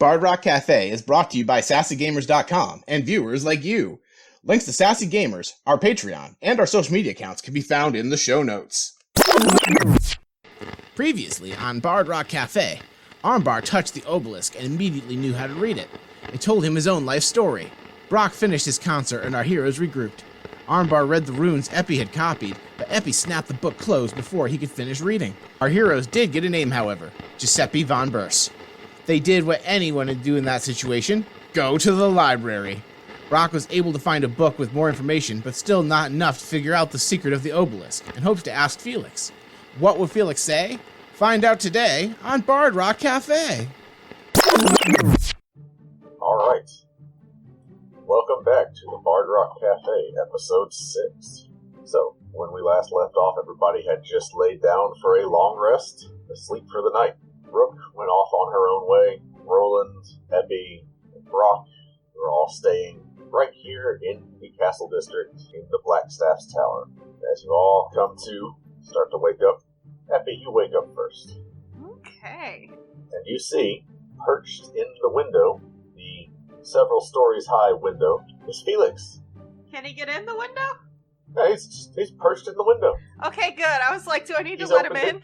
Bard Rock Cafe is brought to you by SassyGamers.com and viewers like you. Links to Sassy Gamers, our Patreon, and our social media accounts can be found in the show notes. Previously on Bard Rock Cafe, Armbar touched the obelisk and immediately knew how to read it. It told him his own life story. Brock finished his concert and our heroes regrouped. Armbar read the runes Epi had copied, but Epi snapped the book closed before he could finish reading. Our heroes did get a name, however, Giuseppe von Burs. They did what anyone would do in that situation, go to the library. Brock was able to find a book with more information, but still not enough to figure out the secret of the obelisk, and hopes to ask Felix. What would Felix say? Find out today on Bard Rock Cafe. Alright. Welcome back to the Bard Rock Cafe, episode 6. So, when we last left off, everybody had just laid down for a long rest, asleep for the night. Brooke went off on her own way. Roland, Epi, and Brock were all staying right here in the Castle District in the Blackstaff's Tower. As you all come to, start to wake up. Epi, you wake up first. Okay. And you see, perched in the window, the several stories high window, is Felix. Can he get in the window? Yeah, he's perched in the window. Okay, good. I was like, do I need to let him in?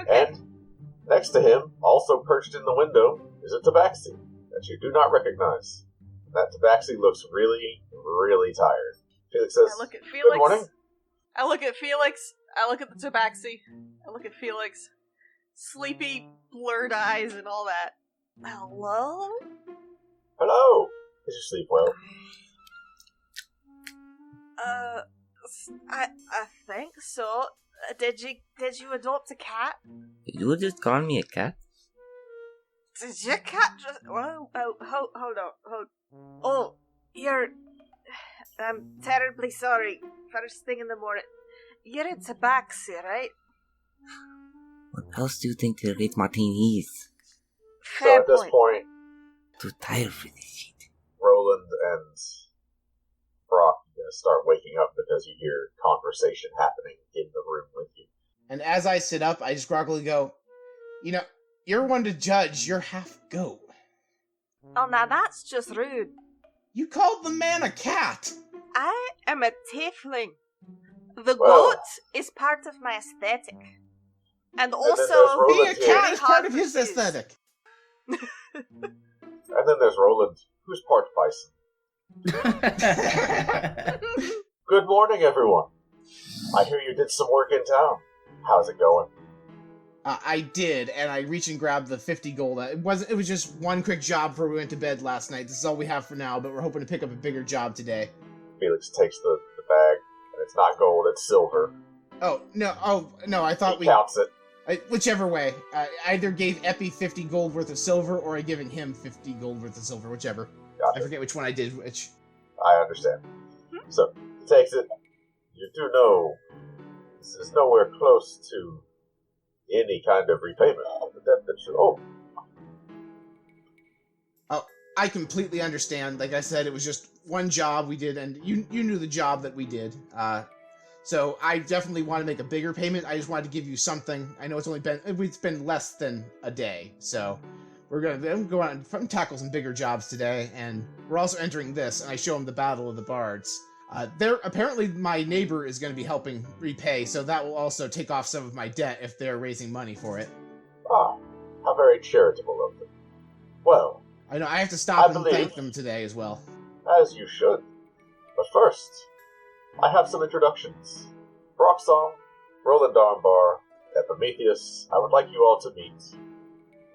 Okay. And next to him, also perched in the window, is a tabaxi that you do not recognize. That tabaxi looks really, really tired. Felix says, I look at Felix. Good morning. I look at Felix. I look at the tabaxi. I look at Felix. Sleepy, blurred eyes and all that. Hello? Hello. Did you sleep well? I think so. Did you adopt a cat? Did you just call me a cat? Did your cat just... Whoa, hold on. Oh, I'm terribly sorry. First thing in the morning. You're a tabaxi, right? What else do you think the Great Martine is? So at this point, Too tired for this shit. Roland and Brock are going to start waking up because you hear conversation happening in the room with you. And as I sit up, I just groggily go, you're one to judge, you're half goat. Oh, now that's just rude. You called the man a cat! I am a tiefling. The Well- goat is part of my aesthetic. And then also... there's Roland Being a cat here. is part of his aesthetic. And then there's Roland, who's part bison. Good morning, everyone. I hear you did some work in town. How's it going? I did, and I reached and grabbed the 50 gold. It was just one quick job before we went to bed last night. This is all we have for now, but we're hoping to pick up a bigger job today. Felix takes the bag, and it's not gold, it's silver. Oh, no, I thought He counts it. Whichever way. I either gave Epi 50 gold worth of silver, or I given him 50 gold worth of silver, whichever. Gotcha. I forget which one I did which. I understand. So, he takes it. You do know this is nowhere close to any kind of repayment of the debt that you owe. Oh, I completely understand. Like I said, it was just one job we did, and you knew the job that we did. So I definitely want to make a bigger payment. I just wanted to give you something. I know it's been less than a day, so we're gonna go on and tackle some bigger jobs today, and we're also entering this, and I show him the Battle of the Bards. Apparently my neighbor is going to be helping repay, so that will also take off some of my debt if they're raising money for it. Ah, how very charitable of them. Well, I know I have to stop and believe- thank them today as well. as you should. But first, I have some introductions. Broxong, Roland Armbar, Epimetheus, I would like you all to meet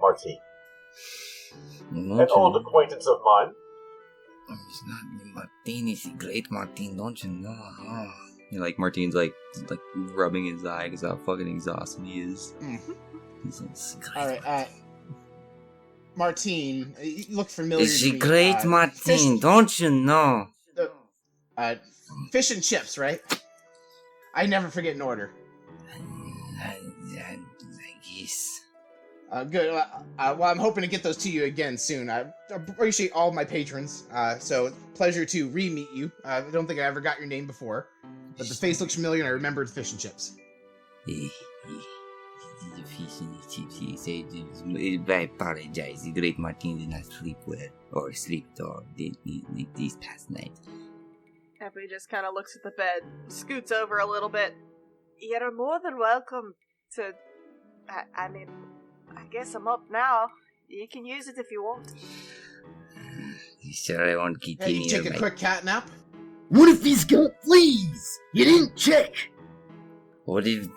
Martine, an old acquaintance of mine. It's not Martine, it's the Great Martine, don't you know? Oh. And like Martine's like rubbing his eye because how fucking exhausted he is. He's like, "It's Great Alright, Martine." Martine, you look familiar It's to the me. Great Martine, don't you know? Fish and chips, right? I never forget an order. I guess. Good. Well, I'm hoping to get those to you again soon. I appreciate all of my patrons. So pleasure to re-meet you. I don't think I ever got your name before, but the face looks familiar, and I remembered fish and chips. the fish and the chips. He said, I apologize. The Great Martine did not sleep well, or sleep at all these past nights. Epi just kind of looks at the bed, scoots over a little bit. You're more than welcome to... I mean, I guess I'm up now. You can use it if you want. You sure I won't keep Hey, you take a quick cat nap? What if he's got fleas? You didn't check. What if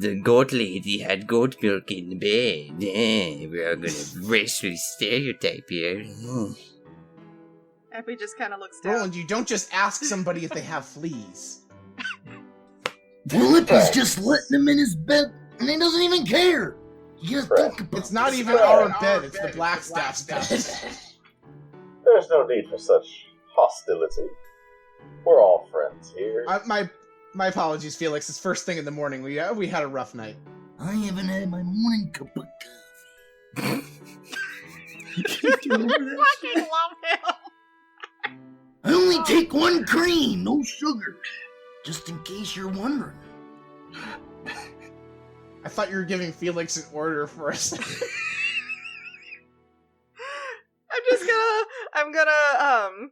the goat lady had goat milk in the bed? We are gonna racially stereotype here. Epi just kind of looks down. Roland, you don't just ask somebody if they have fleas. Well, Lippy's just letting him in his bed, and he doesn't even care. You gotta think about It's not even our bed, it's the Blackstaff's bed. There's no need for such hostility. We're all friends here. My apologies, Felix. It's first thing in the morning. We had a rough night. I haven't had my morning cup of coffee. Fucking love him! I only take 1 cream, no sugar. Just in case you're wondering. I thought you were giving Felix an order for us. I'm gonna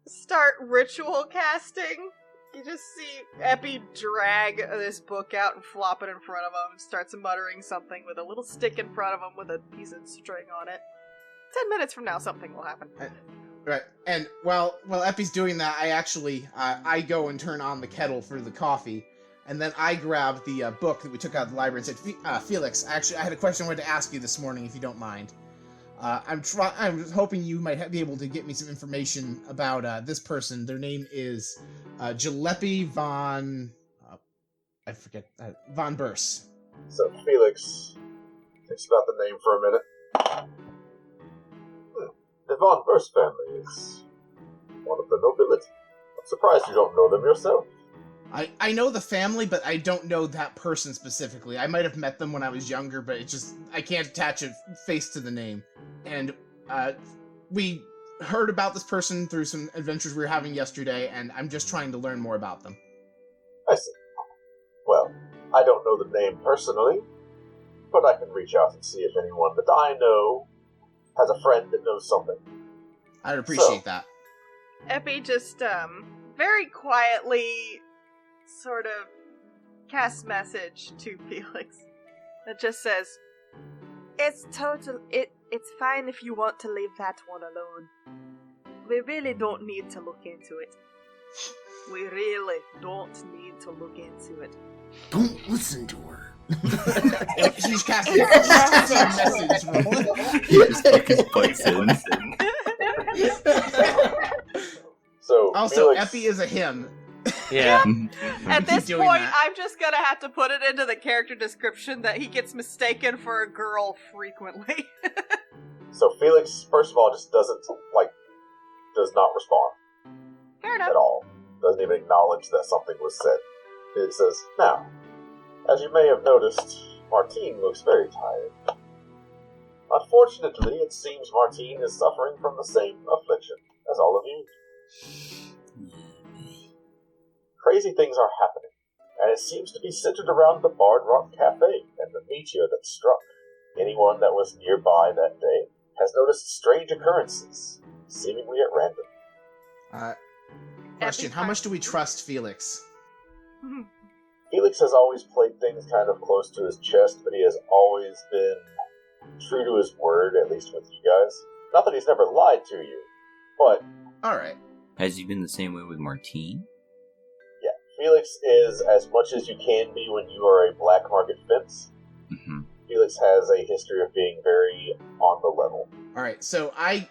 start ritual casting. You just see Epi drag this book out and flop it in front of him, starts muttering something with a little stick in front of him with a piece of string on it. 10 minutes from now, something will happen. Right, and while Epi's doing that, I actually, I go and turn on the kettle for the coffee, and then I grab the book that we took out of the library and said, Felix, actually, I had a question I wanted to ask you this morning, if you don't mind. I'm hoping you might be able to get me some information about this person. Their name is Giuseppe von... von Burs. So Felix thinks about the name for a minute. The von Burs family is one of the nobility. I'm surprised you don't know them yourself. I know the family, but I don't know that person specifically. I might have met them when I was younger, but I can't attach a face to the name. And we heard about this person through some adventures we were having yesterday, and I'm just trying to learn more about them. I see. Well, I don't know the name personally, but I can reach out and see if anyone that I know has a friend that knows something. I'd appreciate that. Epi just, very quietly sort of casts message to Felix that just says, it's fine if you want to leave that one alone. We really don't need to look into it. We really don't need to look into it. Don't listen to her. She's casting a message, Roland. So, also, Felix, Epi is a him. Yeah. At this doing point, that. I'm just gonna have to put it into the character description that he gets mistaken for a girl frequently. So Felix, first of all, just does not respond Fair enough. at all. Doesn't even acknowledge that something was said. Felix says, now, as you may have noticed, Martine looks very tired. Unfortunately, it seems Martine is suffering from the same affliction as all of you. Crazy things are happening, and it seems to be centered around the Bard Rock Cafe and the meteor that struck. Anyone that was nearby that day has noticed strange occurrences, seemingly at random. Question, how much do we trust Felix? Felix has always played things kind of close to his chest, but he has always been true to his word, at least with you guys. Not that he's never lied to you, but... Alright. Has he been the same way with Martine? Yeah, Felix is as much as you can be when you are a black market fence. Mm-hmm. Felix has a history of being very on the level. Alright, so I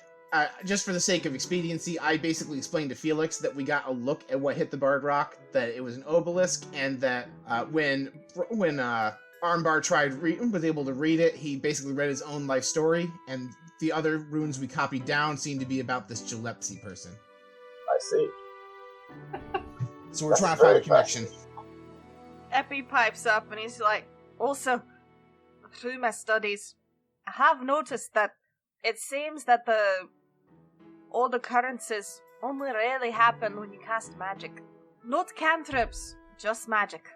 just for the sake of expediency, I basically explained to Felix that we got a look at what hit the Bard Rock, that it was an obelisk, and that when Armbar was able to read it, he basically read his own life story, and the other runes we copied down seemed to be about this Gillespie person. I see. So we're trying to find a connection. Epi pipes up and he's like, also, through my studies, I have noticed that it seems that all the occurrences only really happen when you cast magic. Not cantrips, just magic.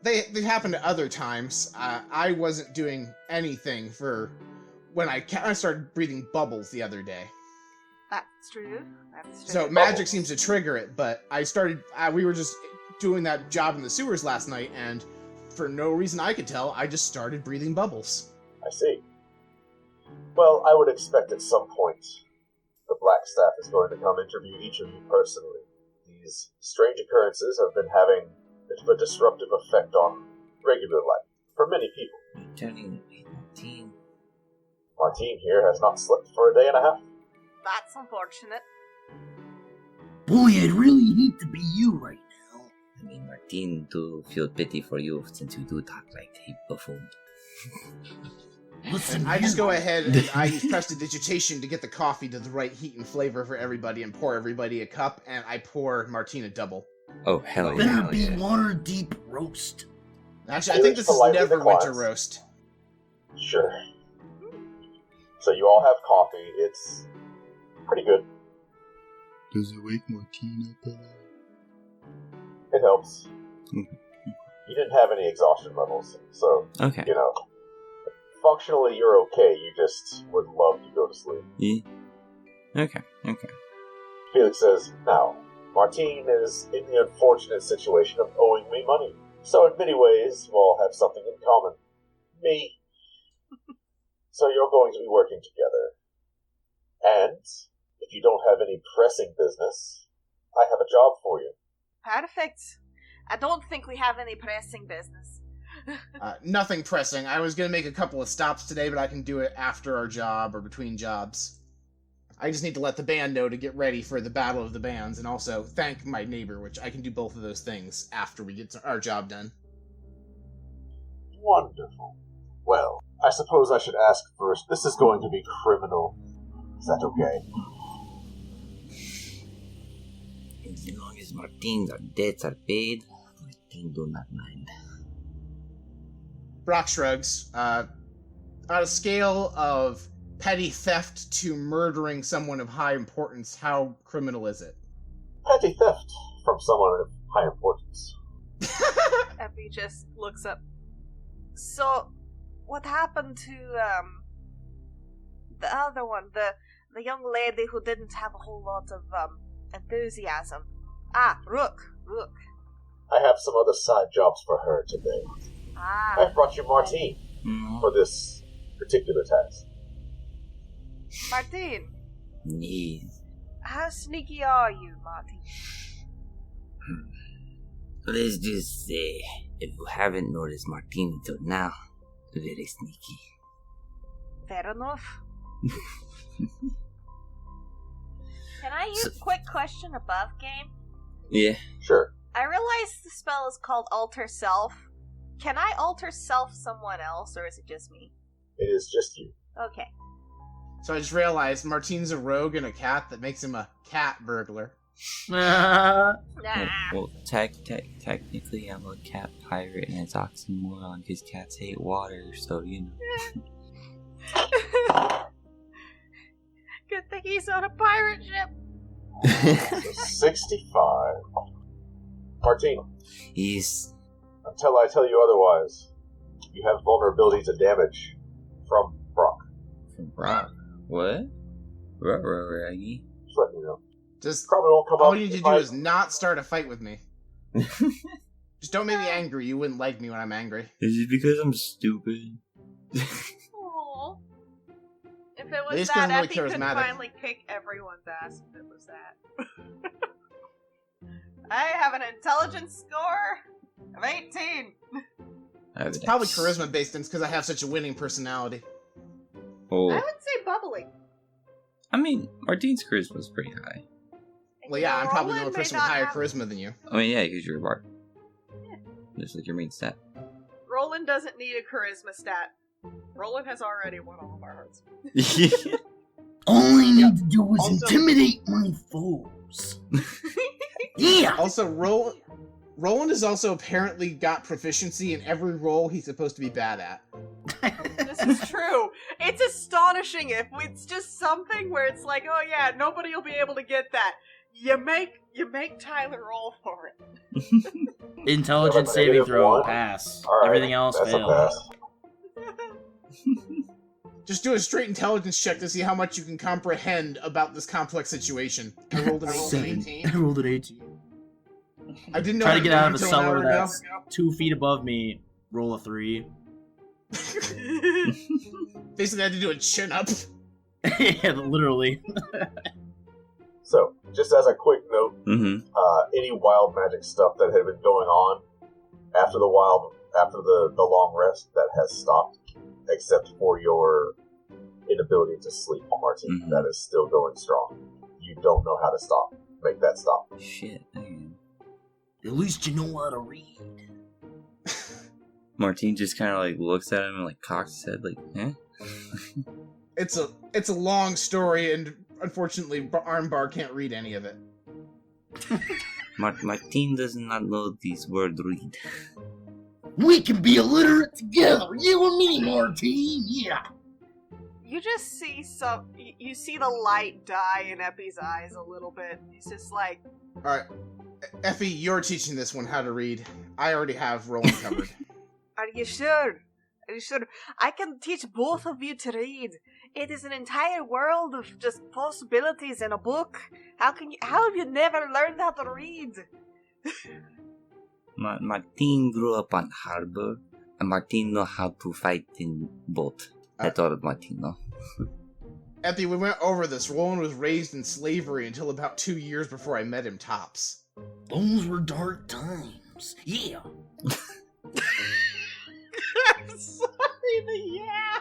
They've happened at other times. I wasn't doing anything for when I started breathing bubbles the other day. That's true. That's true. So magic seems to trigger it, but I started. We were just doing that job in the sewers last night, and for no reason I could tell, I just started breathing bubbles. I see. Well, I would expect at some point the Black Staff is going to come interview each of you personally. These strange occurrences have been having a bit of a disruptive effect on regular life for many people. Returning to Martine. Martine here has not slept for a day and a half. That's unfortunate. Boy, I'd really hate to be you right now. I mean, Martine do feel pity for you since you do talk like a buffoon. Listen, I just go ahead and I use prestidigitation to get the coffee to the right heat and flavor for everybody and pour everybody a cup, and I pour Martine a double. Oh, hell yeah. better Hell be yeah. water deep roast. Actually, I think this is Politely never winter declines. roast. Sure. So you all have coffee. It's pretty good. Does it wake Martine up at all? It helps. Mhm. You didn't have any exhaustion levels, so, Okay. you know, functionally you're okay. You just would love to go to sleep. Yeah. Okay. Felix says, now, Martine is in the unfortunate situation of owing me money. So in many ways, you all have something in common. Me. So you're going to be working together. And, if you don't have any pressing business, I have a job for you. Perfect. I don't think we have any pressing business. Nothing pressing. I was going to make a couple of stops today, but I can do it after our job or between jobs. I just need to let the band know to get ready for the Battle of the Bands, and also thank my neighbor, which I can do both of those things after we get our job done. Wonderful. Well, I suppose I should ask first. This is going to be criminal. Is that okay? As long as Martine's debts are paid, Martine do not mind. Brock shrugs. On a scale of petty theft to murdering someone of high importance, how criminal is it? Petty theft from someone of high importance. Effie just looks up. So, what happened to, the other one? The young lady who didn't have a whole lot of, enthusiasm. Rook. I have some other side jobs for her today. I've brought you Martine for this particular task. Martine, Yes. how sneaky are you, Martine? Let's just say, if you haven't noticed Martine until now, very sneaky. Fair enough. Can I use a quick question above game? Yeah. Sure. I realize the spell is called Alter Self. Can I alter self someone else, or is it just me? It is just you. Okay. So I just realized Martine's a rogue and a cat that makes him a cat burglar. Nah. Well, technically, I'm a cat pirate, and it's oxymoron because cats hate water, so you know. Good thing he's on a pirate ship. 65. Martine, He's until I tell you otherwise, you have vulnerability to damage from Brock. from Brock. What? Raggy? Just let me know. Just Probably won't come up. all you need to if do I- is not start a fight with me. Just don't make me angry. You wouldn't like me when I'm angry. Is it because I'm stupid? Aww. If it was Least that, really Effie could charismatic. finally kick everyone's ass if it was that. I have an intelligence score of 18. It's probably charisma based, and it's because I have such a winning personality. Oh, I would say bubbly. I mean, Martine's charisma is pretty high. Well, yeah, I'm probably the Roland only person may with not higher have- charisma than you. I mean, yeah, because you're a bard. Yeah. Just like your main stat. Roland doesn't need a charisma stat. Roland has already won all of our hearts. All I need to do is Also- intimidate my foes. Yeah! Also, Roland has also apparently got proficiency in every role he's supposed to be bad at. This is true. It's astonishing if it's just something where it's like, oh yeah, nobody will be able to get that. You make Tyler roll for it. Intelligence saving throw, pass. All right, Everything else that's a failed. pass. Just do a straight intelligence check to see how much you can comprehend about this complex situation. I rolled an 18. I rolled an 18. I didn't know Try how to get read out of a until an cellar hour ago. that's 2 feet above me. Roll a 3. Basically, I had to do a chin up. Yeah, literally. So, just as a quick note, Mm-hmm. any wild magic stuff that had been going on after the long rest, that has stopped, except for your inability to sleep, Martin. Mhm. That is still going strong. You don't know how to stop. Make that stop. Shit, man. At least you know how to read. Martine just kind of like looks at him and like cocks his head, like, eh? It's a long story, and unfortunately, Armbar can't read any of it. Martine does not know these words read. We can be illiterate together, you and me, Martine. Yeah. You just see you see the light die in Epi's eyes a little bit. He's just like, All right, Effie, you're teaching this one how to read. I already have Roland covered. "Are you sure? Are you sure? I can teach both of you to read. It is an entire world of just possibilities in a book. How have you never learned how to read?" Martine grew up on harbor, and Martine know how to fight in boat. That's all Martine know. Effie, we went over this. Roland was raised in slavery until about 2 years before I met him tops. Those were dark times. Yeah. I'm sorry, but yeah.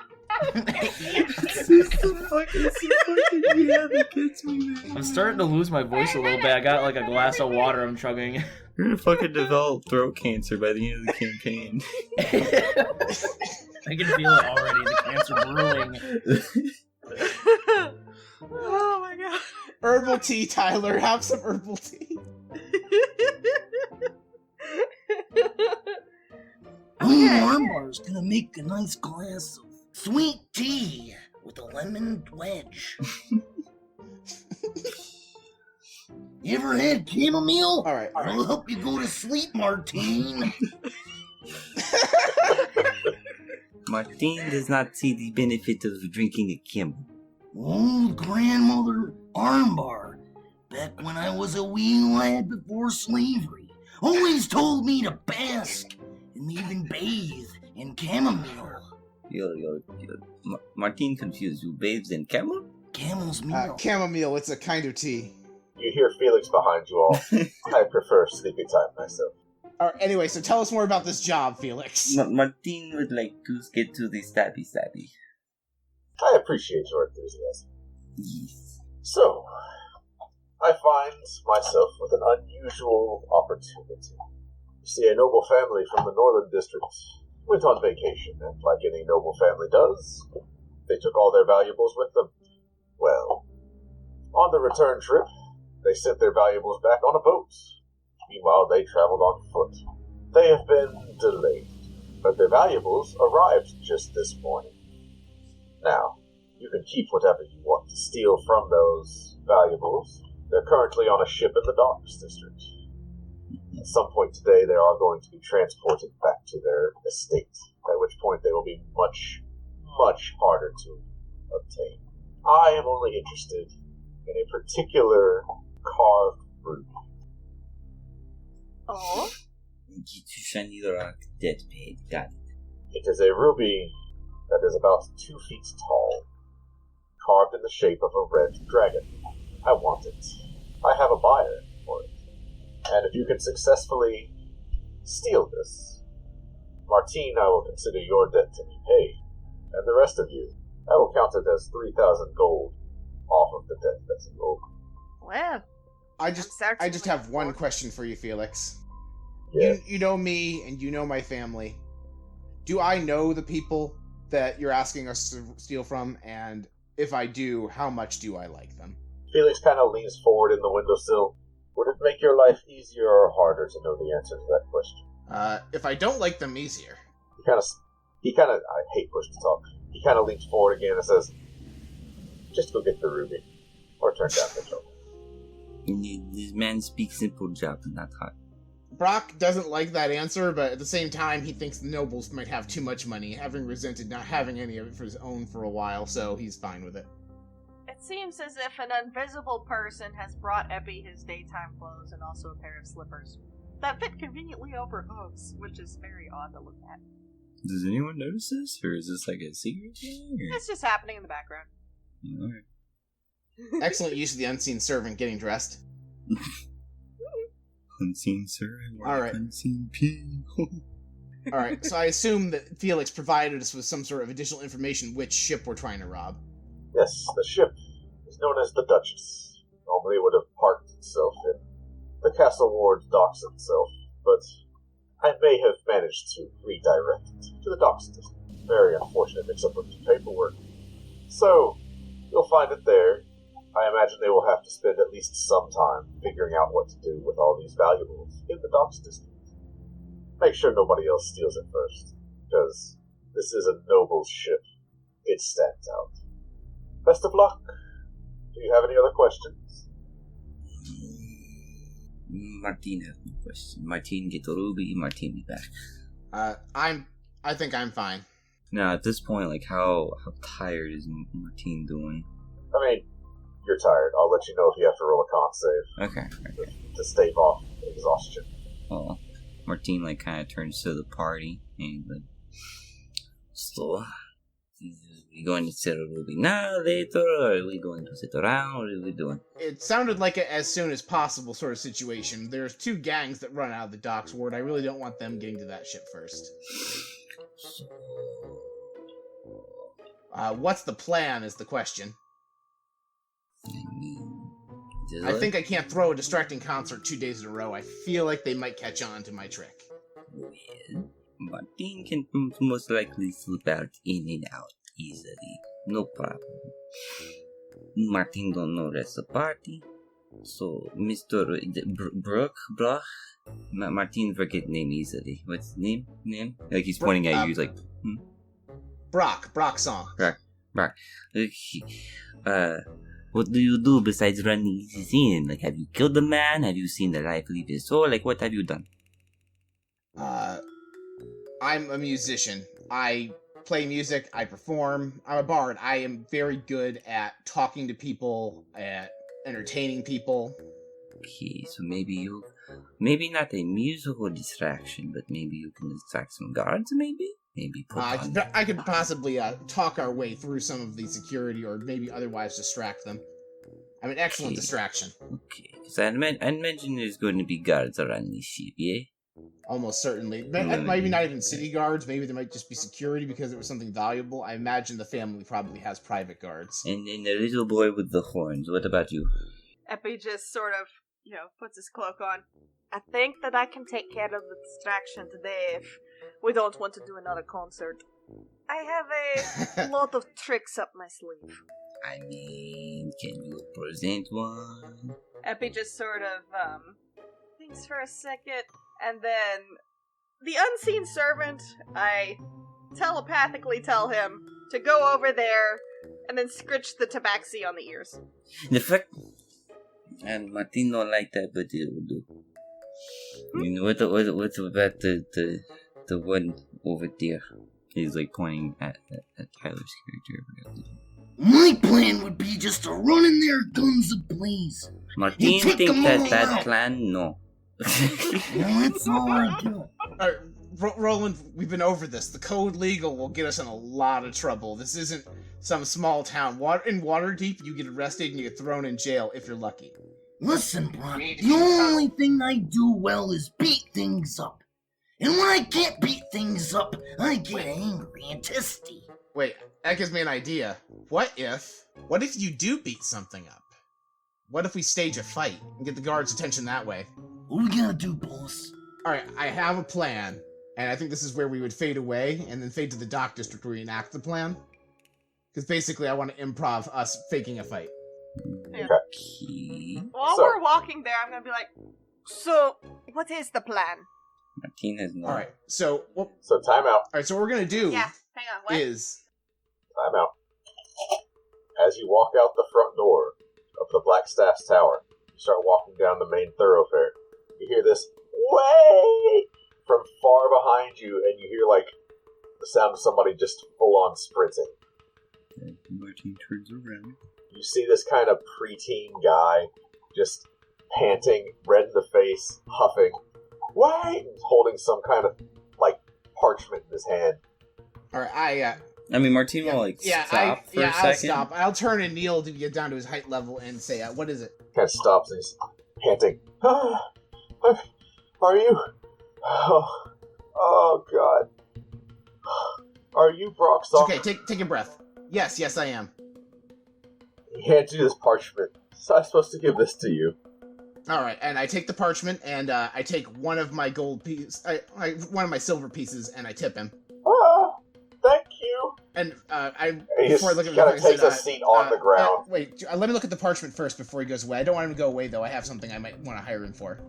I'm starting to lose my voice a little bit. I got like a glass of water I'm chugging. You're gonna fucking develop throat cancer by the end of the campaign. I can feel it already, the cancer brewing. Oh my god. Herbal tea, Tyler. Have some herbal tea. Armbar's gonna make a nice glass of sweet tea with a lemon wedge. You ever had chamomile? All right. It'll help you go to sleep, Martine. Martine does not see the benefit of drinking a camel. Old grandmother Armbar, back when I was a wee lad before slavery, always told me to bask and even bathe in chamomile. Martine confused. You bathes in camel? Camel's milk. Chamomile, it's a kind of tea. You hear Felix behind you all. I prefer sleepy time myself. All right, anyway, so tell us more about this job, Felix. Martine would like to get to the stabby. I appreciate your enthusiasm. Yes. So, I find myself with an unusual opportunity. You see, a noble family from the northern district went on vacation, and like any noble family does, they took all their valuables with them. Well, on the return trip, they sent their valuables back on a boat. Meanwhile, they traveled on foot. They have been delayed, but their valuables arrived just this morning. Now, you can keep whatever you want to steal from those valuables. They're currently on a ship in the Docks District. At some point today, they are going to be transported back to their estate, at which point they will be much, much harder to obtain. I am only interested in a particular carved ruby. Oh? Get to shiny rock, dead paid. Got it. It is a ruby that is about 2 feet tall, carved in the shape of a red dragon. I want it. I have a buyer for it. And if you can successfully steal this, Martine, I will consider your debt to be paid. And the rest of you, I will count it as 3,000 gold off of the debt that's you owe. Well, I just have one question for you, Felix. Yeah. You know me, and you know my family. Do I know the people that you're asking us to steal from? And if I do, how much do I like them? Felix kind of leans forward in the windowsill. Would it make your life easier or harder to know the answer to that question? If I don't like them, easier. He kind of, I hate push to talk. He kind of leans forward again and says, just go get the ruby. Or turn down the trouble. This man speaks simple Japanese, not hot. Brock doesn't like that answer, but at the same time, he thinks the nobles might have too much money, having resented not having any of it for his own for a while, so he's fine with it. It seems as if an invisible person has brought Epi his daytime clothes and also a pair of slippers that fit conveniently over hooves, which is very odd to look at. Does anyone notice this, or is this like a secret thing? Or? It's just happening in the background. Alright. Excellent use of the unseen servant getting dressed. Unseen servant, Alright. unseen people. Alright, so I assume that Felix provided us with some sort of additional information which ship we're trying to rob. Yes, the ship is known as the Duchess. Normally it would have parked itself in the Castle Ward's docks itself, but I may have managed to redirect it to the docks district. Very unfortunate mix-up with the paperwork. So, you'll find it there. I imagine they will have to spend at least some time figuring out what to do with all these valuables in the docks district. Make sure nobody else steals it first, because this is a noble ship. It stands out. Best of luck. Do you have any other questions? Martine has no question. Martine get the ruby, Martine be back. I think I'm fine. Now, at this point, like, how tired is Martine doing? I mean, you're tired. I'll let you know if you have to roll a con save. Okay. To stave off exhaustion. Well, Martine, like, kind of turns to the party and, like, so, we going to settle ruby now, later, or are we going to sit around? What are we doing? It sounded like an as soon as possible sort of situation. There's two gangs that run out of the docks ward. I really don't want them getting to that ship first. What's the plan is the question. I think I can't throw a distracting concert 2 days in a row. I feel like they might catch on to my trick. Well, Martine can most likely slip out in and out easily. No problem. Martine don't know that's the party. So, Mr. Brock? Martine forget name easily. What's his name? Like he's pointing at you, he's like, Brock song. Brock. Okay. What do you do besides running the scene? Like, have you killed the man? Have you seen the life leave his soul? Like, what have you done? I'm a musician. I play music, I perform, I'm a bard. I am very good at talking to people, at entertaining people. Okay, so maybe not a musical distraction, but maybe you can distract some guards, maybe? Maybe put on... I could possibly talk our way through some of the security, or maybe otherwise distract them. I'm an excellent distraction. Okay, because I mentioned there's going to be guards around this ship, yeah? Almost certainly. Maybe not even city guards, maybe there might just be security because it was something valuable. I imagine the family probably has private guards. And then the little boy with the horns, what about you? Epi just sort of, puts his cloak on. I think that I can take care of the distraction today if we don't want to do another concert. I have a lot of tricks up my sleeve. I mean, can you present one? Epi just sort of, thinks for a second, and then the unseen servant, I telepathically tell him to go over there and then scritch the tabaxi on the ears. The fact... And Martin don't like that, but it will do. You know, what about the one over there? He's like pointing at Tyler's character. My plan would be just to run in there guns ablaze. Martin think that's bad plan? No. Well, that's all I got. Alright, Roland, we've been over this. The code legal will get us in a lot of trouble. This isn't some small town. In Waterdeep, you get arrested and you get thrown in jail if you're lucky. Listen, Brock, the only thing I do well is beat things up. And when I can't beat things up, I get angry and testy. Wait, that gives me an idea. What if you do beat something up? What if we stage a fight and get the guards' attention that way? What we gotta do, boss? Alright, I have a plan. And I think this is where we would fade away and then fade to the dock district where we enact the plan. Because basically I want to improv us faking a fight. Yeah. Okay. While we're walking there, I'm gonna be like, so, what is the plan? Martin has no... Alright, so... So time out. Alright, so what we're gonna do Yeah, hang on, what? is... Time out. As you walk out the front door of the Black Staff's tower, you start walking down the main thoroughfare. You hear this, "Wait!" from far behind you, and you hear, like, the sound of somebody just full-on sprinting. Martine turns around. You see this kind of preteen guy just panting, red in the face, huffing, "Wait!" and holding some kind of, like, parchment in his hand. Alright, I mean, Martine will, like, stop for a I'll second. stop. I'll turn and kneel to get down to his height level and say, what is it? Kind of stops and he's panting. Are you? Oh, God. Are you Brock It's okay, take a breath. Yes, I am. He hands you this parchment. So I'm supposed to give this to you. Alright, and I take the parchment, and I take one of my gold pieces, one of my silver pieces, and I tip him. Thank you. And He just before I look at kind him, of takes a seat on the ground. Wait, let me look at the parchment first before he goes away. I don't want him to go away, though. I have something I might want to hire him for.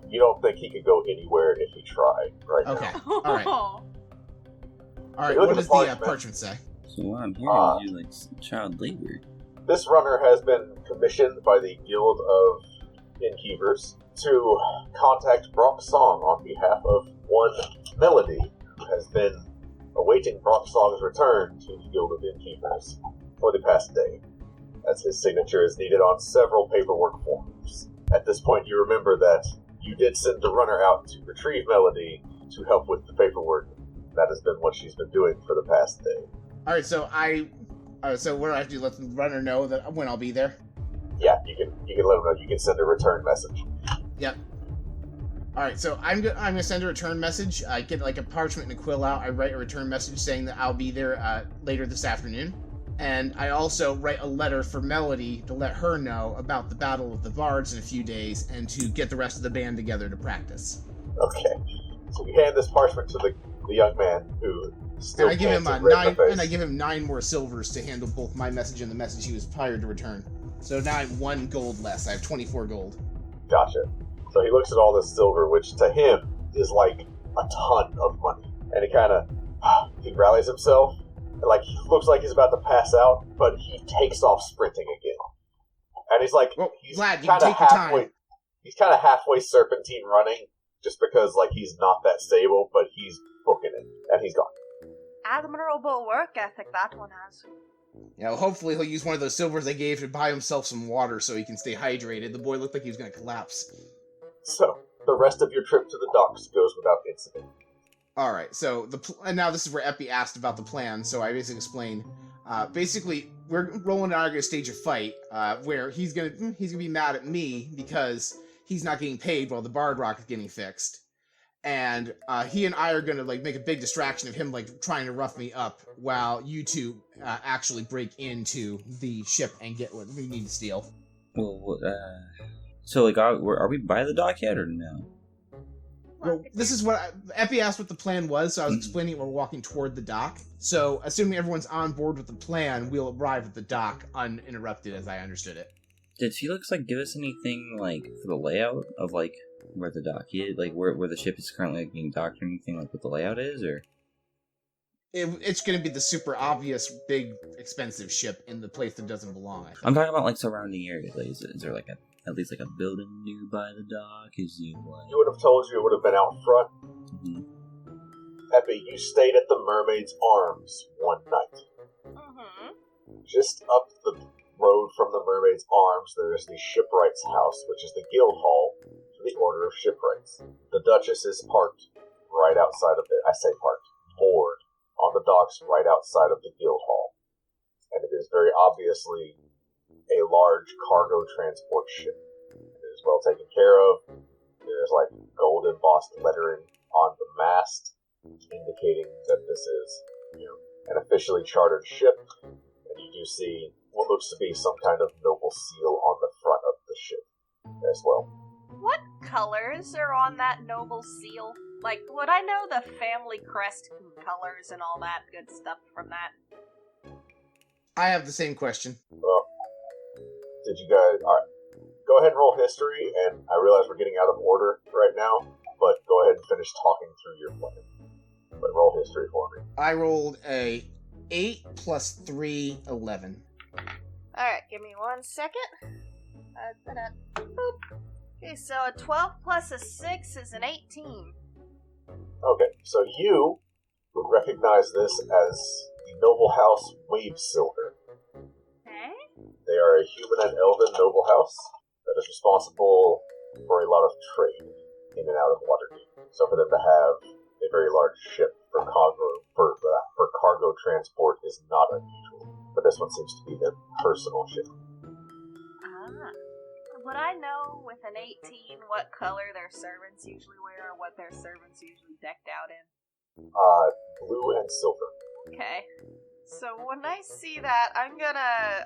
You don't think he could go anywhere if he tried right Okay, now. alright. Alright, Look what at does the the parchment. parchment say? So what I'm hearing is you, like, child labor. This runner has been commissioned by the Guild of Innkeepers to contact Brock Song on behalf of one Melody, who has been awaiting Brock Song's return to the Guild of Innkeepers for the past day, as his signature is needed on several paperwork forms. At this point, you remember that you did send the runner out to retrieve Melody to help with the paperwork. That has been what she's been doing for the past day. Alright, so so what do I have to do? Let the runner know that when I'll be there? Yeah, you can let him know. You can send a return message. Yep. Alright, so I'm gonna send a return message. I get like a parchment and a quill out. I write a return message saying that I'll be there later this afternoon. And I also write a letter for Melody to let her know about the Battle of the Bards in a few days and to get the rest of the band together to practice. Okay. So you hand this parchment to the young man who still And I give him panting red in the face. 9 more silvers to handle both my message and the message he was hired to return. So now I have 1 gold less. I have 24 gold. Gotcha. So he looks at all this silver, which to him is like a ton of money. And he rallies himself, and like he looks like he's about to pass out, but he takes off sprinting again. And he's like, Well, he's Vlad, you kind can of take your halfway. time. He's kind of halfway serpentine running, just because like he's not that stable, but he's booking it, and he's gone. Admirable work ethic that one has. Yeah, well, hopefully he'll use one of those silvers they gave to buy himself some water so he can stay hydrated. The boy looked like he was going to collapse. So the rest of your trip to the docks goes without incident. Alright, so and now this is where Epi asked about the plan, so I basically explained. Basically, Roland and I are going to stage a fight where he's gonna be mad at me because he's not getting paid while the Bard Rock is getting fixed. And he and I are going to like make a big distraction of him like trying to rough me up while you two actually break into the ship and get what we need to steal. Well, so like, are we by the dock yet or no? Well, this is what Epi asked what the plan was, so I was explaining it while we're walking toward the dock. So, assuming everyone's on board with the plan, we'll arrive at the dock uninterrupted, as I understood it. Did Felix like give us anything like for the layout of like where the dock is, like where the ship is currently like, being docked, or anything like what the layout is, or? It's going to be the super obvious, big, expensive ship in the place that doesn't belong. I think. I'm talking about like surrounding areas. Like, is there like at least like a building nearby the dock? Is it like? You would have told you it would have been out front. Mm-hmm. Epi, you stayed at the Mermaid's Arms one night. Mm-hmm. Just up the road from the Mermaid's Arms, there is the Shipwright's House, which is the guild hall for the Order of Shipwrights. The Duchess is parked right outside of it. I say parked, moored on the docks right outside of the guild hall. And it is very obviously a large cargo transport ship. It is well taken care of. There's like gold embossed lettering on the mast, indicating that this is, an officially chartered ship. And you do see what looks to be some kind of noble seal on the front of the ship as well. What colors are on that noble seal? Like, would I know the family crest colors and all that good stuff from that? I have the same question. Well, did you guys... Alright, go ahead and roll history, and I realize we're getting out of order right now, but go ahead and finish talking through your plan. But roll history for me. I rolled a 8 plus 3, 11. Alright, give me 1 second. Boop. Okay, so a 12 plus a 6 is an 18. Okay, so you would recognize this as the noble house Wave Silver. Okay. They are a human and elven noble house that is responsible for a lot of trade in and out of Waterdeep. So for them to have a very large ship for cargo transport is not unusual. But this one seems to be their personal ship. Ah. Would I know with an 18 what color their servants usually wear or what their servants usually decked out in? Blue and silver. Okay. So when I see that, I'm gonna,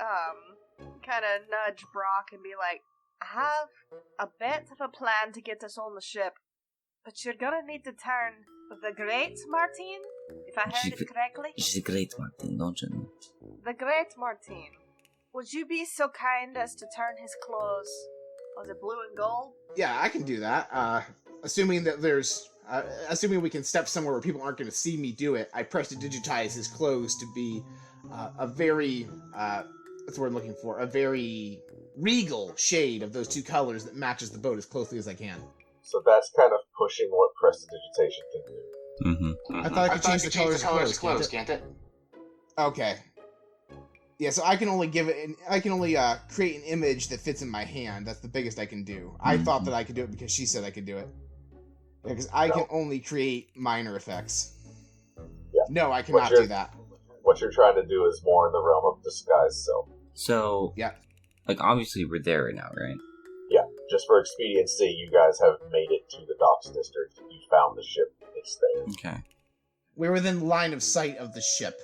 kind of nudge Brock and be like, I have a bit of a plan to get us on the ship, but you're gonna need to turn the Great Martine, if I heard it correctly. She's a Great Martine, don't you know? The Great Martine. Would you be so kind as to turn his clothes? Was it blue and gold? Yeah, I can do that. Assuming that assuming we can step somewhere where people aren't going to see me do it, I press to digitize his clothes to be a very, what's the word I'm looking for? A very regal shade of those two colors that matches the boat as closely as I can. So that's kind of pushing what prestidigitation can do. Mm-hmm. I thought I could change the colors of clothes, can't it? Okay. Yeah, so I can only create an image that fits in my hand. That's the biggest I can do. I thought that I could do it because she said I could do it. Because I can only create minor effects. Yeah. No, I cannot do that. What you're trying to do is more in the realm of disguise self. So, yeah. Like, obviously we're there right now, right? Yeah, just for expediency, you guys have made it to the docks district. You found the ship. It's there. Okay. We're within line of sight of the ship.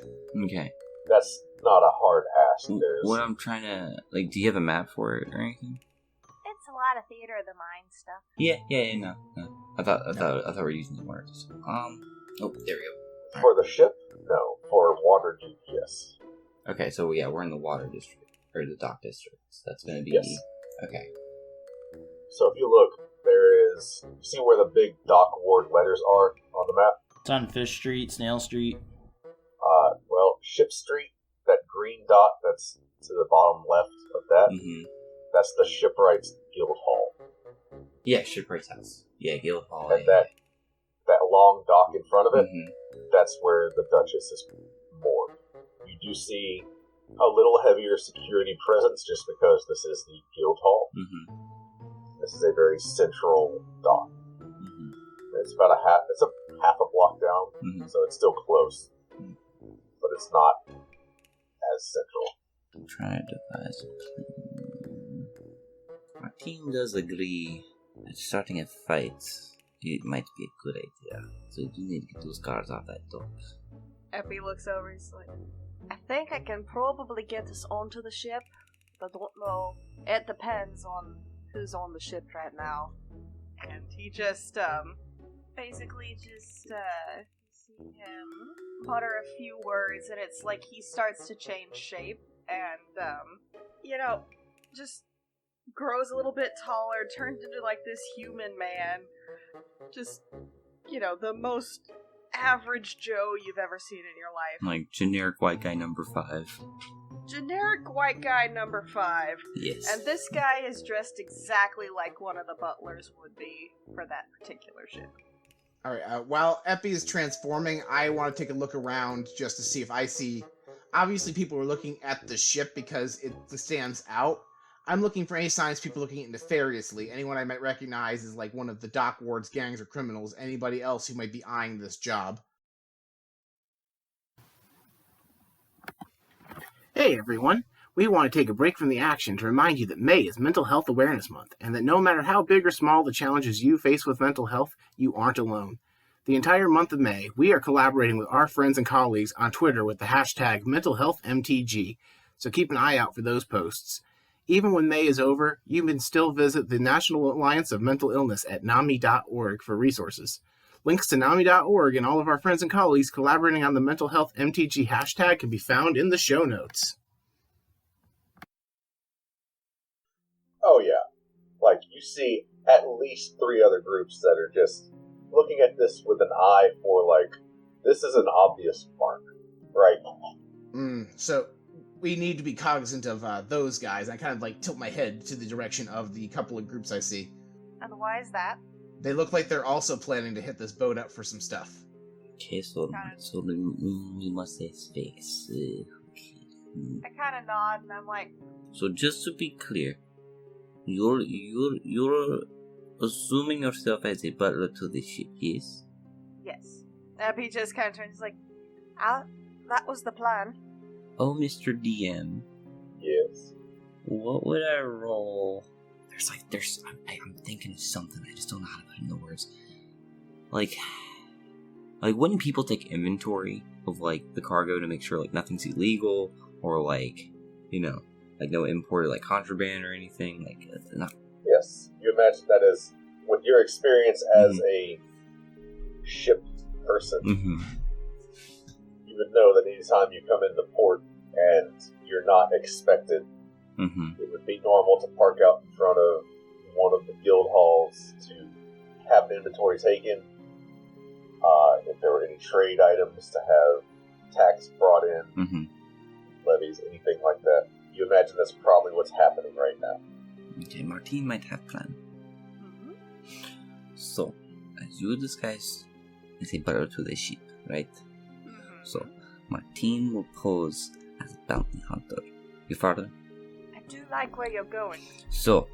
Okay. That's not a hard ask. What I'm trying to, like, do you have a map for it or anything? It's a lot of theater of the mind stuff. Yeah, no. I thought we were using the words. Oh, there we go. For the ship? No. For Waterdeep, yes. Okay, so yeah, we're in the water district, or the dock district. So that's gonna be... Yes. Okay. So if you look, there is... You see where the big dock ward letters are on the map? It's on Fish Street, Snail Street. Well, Ship Street, that green dot that's to the bottom left of that, that's the Shipwrights Guild Hall. Yeah, Shipwright's house. Yeah, Guild Hall. And that long dock in front of it, that's where the Duchess is moored. You do see a little heavier security presence just because this is the Guild Hall. This is a very central dock. It's about half a block down, so it's still close. But it's not as central. I'm trying to devise a plan. Our team does agree that starting a fight, it might be a good idea. So you do need to get those guards off that door. Epi looks over, he's like, I think I can probably get us onto the ship, but don't know. It depends on who's on the ship right now. And he just, basically just, see him mutter a few words, and it's like he starts to change shape, and, just grows a little bit taller, turns into, like, this human man. Just, the most average Joe you've ever seen in your life. Like, generic white guy number 5. Generic white guy number 5. Yes. And this guy is dressed exactly like one of the butlers would be for that particular ship. Alright, while Epi is transforming, I want to take a look around just to see if I see... Obviously, people are looking at the ship because it stands out. I'm looking for any signs people looking at it nefariously. Anyone I might recognize as like one of the dock ward's gangs or criminals. Anybody else who might be eyeing this job. Hey everyone! We want to take a break from the action to remind you that May is Mental Health Awareness Month, and that no matter how big or small the challenges you face with mental health, you aren't alone. The entire month of May, we are collaborating with our friends and colleagues on Twitter with the hashtag MentalHealthMTG, so keep an eye out for those posts. Even when May is over, you can still visit the National Alliance of Mental Illness at NAMI.org for resources. Links to NAMI.org and all of our friends and colleagues collaborating on the Mental Health MTG hashtag can be found in the show notes. Oh yeah. Like, you see at least 3 other groups that are just looking at this with an eye for, like, this is an obvious mark, right? So, we need to be cognizant of those guys. I kind of like tilt my head to the direction of the couple of groups I see. And why is that? They look like they're also planning to hit this boat up for some stuff. Okay, so we must say space. Okay. I kind of nod and I'm like, So just to be clear, you're assuming yourself as a butler to the ship, yes? yes. Epi just kind of turns like, that was the plan. Oh, Mr. DM, Yes. what would I roll? I'm thinking of something. I just don't know how to put it into words. Like wouldn't people take inventory of like the cargo to make sure like nothing's illegal or like, you know, like no imported like contraband or anything? Like not. Yes. You imagine that as, with your experience as a ship person, you would know that anytime you come into port and you're not expected, it would be normal to park out in front of one of the guild halls to have an inventory taken. If there were any trade items, to have tax brought in, levies, anything like that. You imagine that's probably what's happening right now. Okay, Martine might have plan. So, as you disguise as a butler to the ship, right? So, Martine will pose as a bounty hunter. You follow? I do like where you're going. So,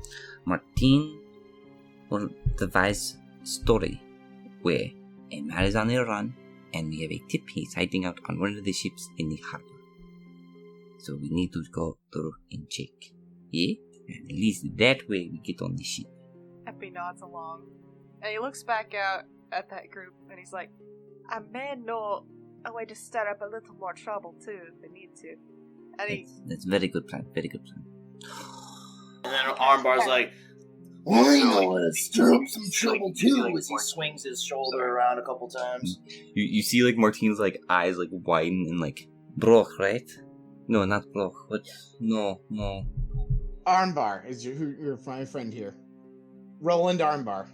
Martine will devise a story where a man is on the run and we have a tip he's hiding out on one of the ships in the harbor. So we need to go through and check. Yeah? And at least that way we get on the ship. Epi nods along. And he looks back out at that group and he's like, I may know a way to stir up a little more trouble too if they need to. And That's very good plan, very good plan. And then Armbar's like, Well, I know how to stir up some trouble too, as he swings his shoulder around a couple times. You see like Martine's like eyes like widen and like, Broch, right? No, not Broch. What? No. Armbar is your friend here. Roland Armbar.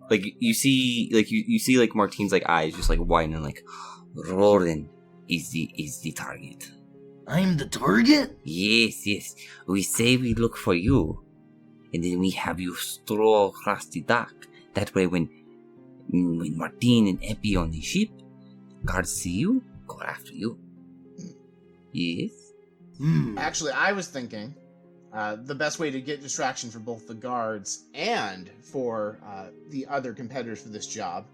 Like you see like Martine's like eyes just like widen like, Roland is the target. I'm the target? Yes. We say we look for you, and then we have you stroll across the dock. That way, when Martine and Epi on the ship, guards see you, go after you. Yes. Actually, I was thinking the best way to get distraction for both the guards and for the other competitors for this job,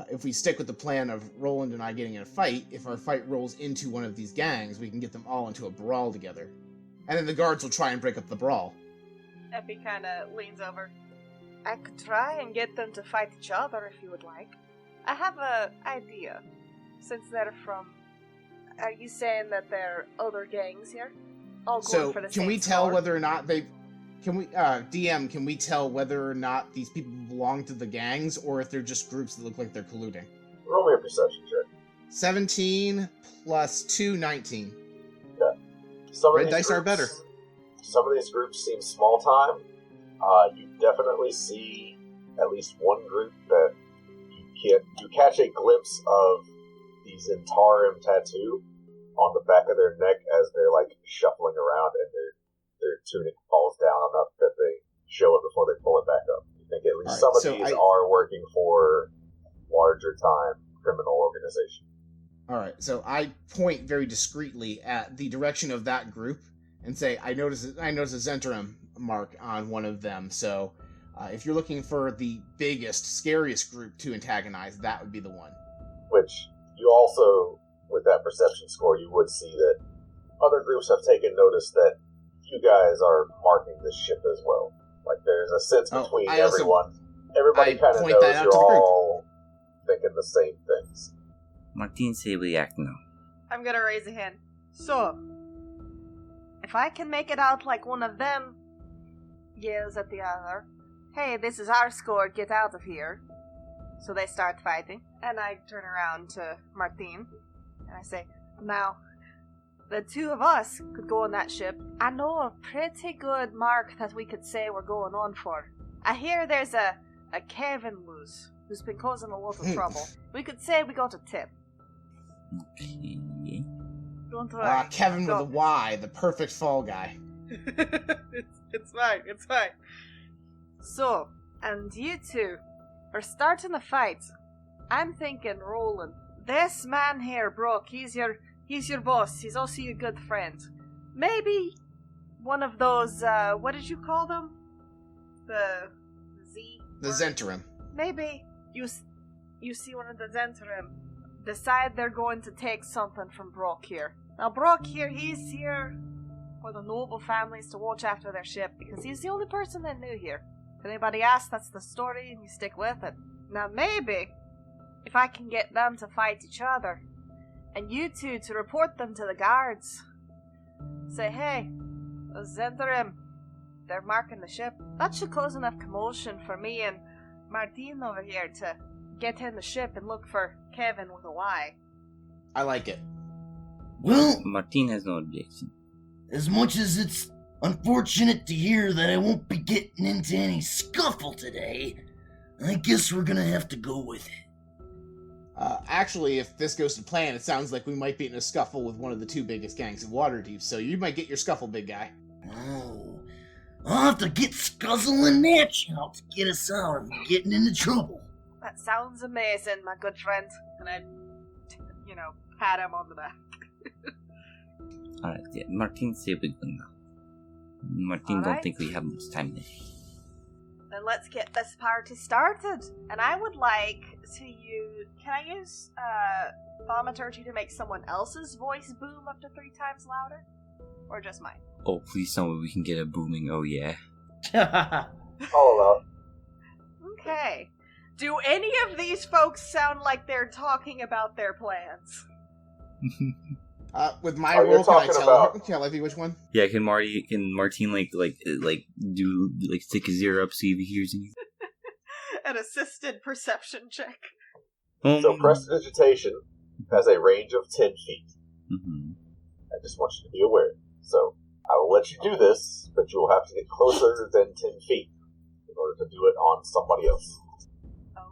if we stick with the plan of Roland and I getting in a fight, if our fight rolls into one of these gangs, we can get them all into a brawl together. And then the guards will try and break up the brawl. Epi kind of leans over. I could try and get them to fight each other if you would like. I have an idea. Since they're from... Are you saying that there are other gangs here? All going for the same can we tell score? whether or not they... Can we, DM, can we tell whether or not these people belong to the gangs, or if they're just groups that look like they're colluding? Roll me a perception check. 17 plus 2, 19. Okay. Some of Red these dice are groups- better. Some of these groups seem small time. You definitely see at least one group that you catch a glimpse of the Zentarum tattoo on the back of their neck as they're like shuffling around, and their tunic falls down enough that they show it before they pull it back up. You think at least some of these are working for larger time criminal organization. Alright, so I point very discreetly at the direction of that group and say, I notice a Zentarum mark on one of them, so if you're looking for the biggest, scariest group to antagonize, that would be the one. Which you also, with that perception score, you would see that other groups have taken notice that you guys are marking this ship as well. Like there's a sense between everyone. Everybody kind of knows you're all thinking the same things. Martine say we act now. I'm gonna raise a hand. So, if I can make it out like one of them yells at the other, hey, this is our score, get out of here. So they start fighting, and I turn around to Martine, and I say, now, the two of us could go on that ship. I know a pretty good mark that we could say we're going on for. I hear there's a Kevin loose who's been causing a lot of trouble. We could say we got a tip. Okay. Don't worry. Kevin with a Y, the perfect fall guy. It's fine. It's fine. So, and you two are starting the fight. I'm thinking, Roland. This man here, Brooke, he's your boss. He's also your good friend. Maybe one of those, what did you call them? The Zentarim. Maybe you see one of the Zentarim. Decide they're going to take something from Brooke here. Now, Brooke here, he's here for the noble families to watch after their ship, because he's the only person that knew here. If anybody asks, that's the story, and you stick with it. Now, maybe, if I can get them to fight each other, and you two to report them to the guards. Say, hey, those Zentarim, they're marking the ship. That should cause enough commotion for me and Martine over here to get in the ship and look for Kevin with a Y. I like it. Well, Martine has no objection. as much as it's unfortunate to hear that I won't be getting into any scuffle today, I guess we're gonna have to go with it. Actually, if this goes to plan, it sounds like we might be in a scuffle with one of the two biggest gangs of Waterdeep, so you might get your scuffle, big guy. Oh, I'll have to get Scuzzle and Natch out to get us out of getting into trouble. That sounds amazing, my good friend. And I, pat him on the back. Alright, yeah, Martine, say we go now. Martine, All don't right. think we have much time left. Then let's get this party started. And I would like to use... Can I use thaumaturgy to make someone else's voice boom up to 3 times louder? Or just mine? Oh, please tell me we can get a booming oh yeah. All about. Okay. Do any of these folks sound like they're talking about their plans? With my Oh, you're role, can I talking tell about- her? Can I let you which one? Yeah, can Martine do stick his ear up, see if he hears anything? An assisted perception check. So prestidigitation has a range of 10 feet. Mm-hmm. I just want you to be aware. So I will let you do this, but you will have to get closer than 10 feet in order to do it on somebody else.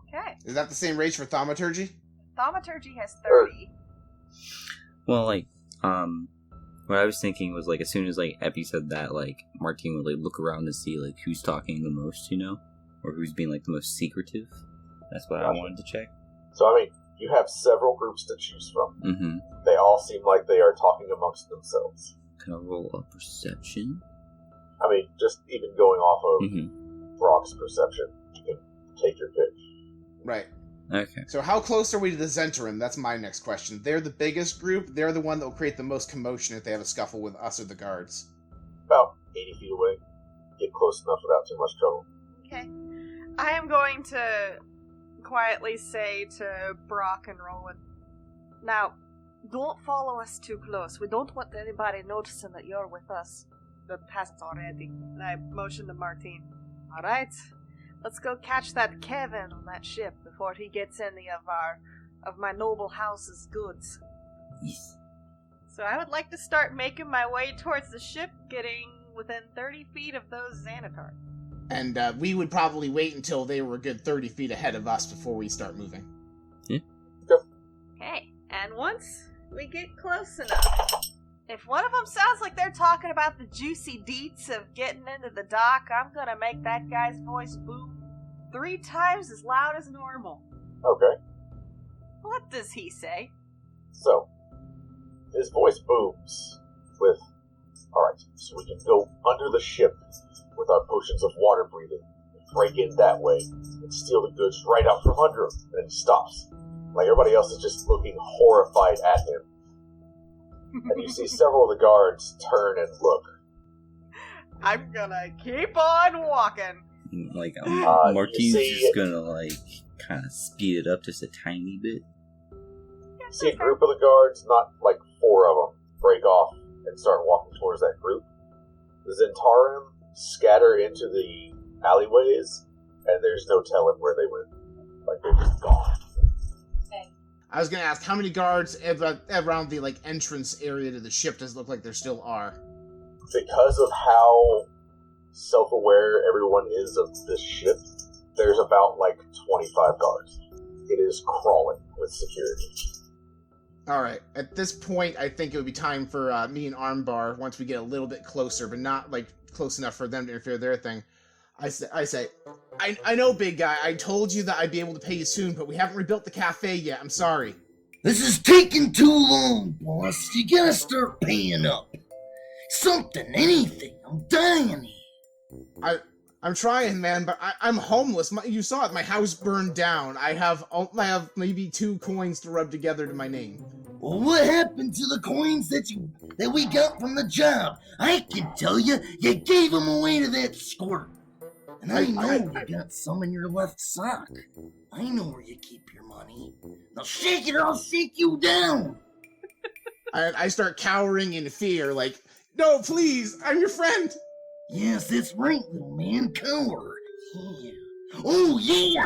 Okay. Is that the same range for thaumaturgy? Thaumaturgy has 30. Well, what I was thinking was, as soon as, Epi said that, Martine would, look around to see, who's talking the most, Or who's being, the most secretive. That's what I wanted to check. So, you have several groups to choose from. Mm-hmm. They all seem like they are talking amongst themselves. Can I roll a perception? Just even going off of Mm-hmm. Brock's perception, you can take your pick. Right. Okay. So how close are we to the Zentarim? That's my next question. They're the biggest group. They're the one that will create the most commotion if they have a scuffle with us or the guards. About 80 feet away. Get close enough without too much trouble. Okay. I am going to quietly say to Brock and Rowan, now, don't follow us too close. We don't want anybody noticing that you're with us that hasn't already. And I motion to Martine. Alright, let's go catch that Kevin on that ship before he gets any of my noble house's goods. Yes. So I would like to start making my way towards the ship, getting within 30 feet of those Xanatar. And we would probably wait until they were a good 30 feet ahead of us before we start moving. Okay, and once we get close enough, if one of them sounds like they're talking about the juicy deets of getting into the dock, I'm gonna make that guy's voice boom 3 times as loud as normal. Okay. What does he say? So, his voice booms with, alright, so we can go under the ship with our potions of water breathing, and break in that way, and steal the goods right out from under him, and then he stops. Everybody else is just looking horrified at him. And you see several of the guards turn and look. I'm gonna keep on walking. Martine's you see- just gonna, kind of speed it up just a tiny bit. You see a group of the guards, not 4 of them, break off and start walking towards that group. The Zentarim scatter into the alleyways, and there's no telling where they went. They're just gone. I was going to ask, how many guards around the entrance area to the ship does it look like there still are? Because of how self-aware everyone is of this ship, there's about 25 guards. It is crawling with security. All right. At this point, I think it would be time for me and Armbar, once we get a little bit closer, but not like close enough for them to interfere with their thing. I say, I know, big guy. I told you that I'd be able to pay you soon, but we haven't rebuilt the cafe yet. I'm sorry. This is taking too long, boss. You gotta start paying up. Something, anything. I'm dying here. I'm trying, man, but I'm homeless. You saw it. My house burned down. I have maybe 2 coins to rub together to my name. Well, what happened to the coins that we got from the job? I can tell you gave them away to that squirt. And I know you got some in your left sock. I know where you keep your money. Now shake it or I'll shake you down. I start cowering in fear, like, no, please, I'm your friend. Yes, that's right, little man. Cower. Yeah. Oh, yeah!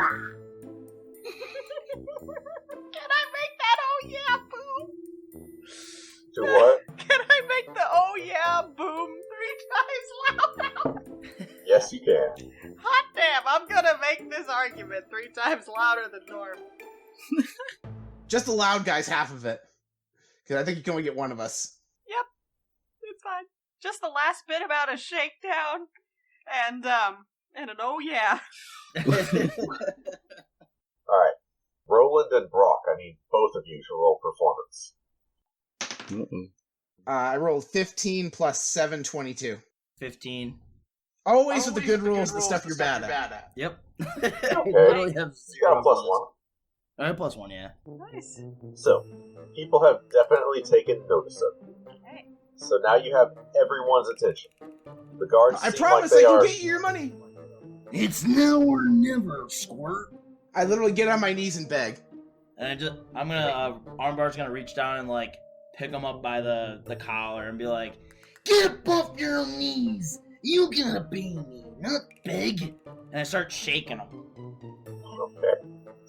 Can I make that oh yeah boom? To what? Can I make the oh yeah boom 3 times louder? Yes, you can. Hot damn, I'm gonna make this argument 3 times louder than normal. Just the loud guy's half of it. Because I think you can only get one of us. Yep, it's fine. Just the last bit about a shakedown and an oh yeah. Alright. Roland and Brock, I need both of you to roll performance. I rolled 15 plus 7, 22. 15. Always with the good rules, the stuff you're bad at. Yep. Okay. Literally have You got a +1. +1, yeah. Nice. So, people have definitely taken notice of you. Okay. So now you have everyone's attention. The guards I seem promise like they I can are... get you your money. It's now or never, squirt. I literally get on my knees and beg. And I'm gonna, Armbar's gonna reach down and, like, pick him up by the collar and be like, Get up off your knees. You gotta pay me, not beg. and I start shaking him. Okay.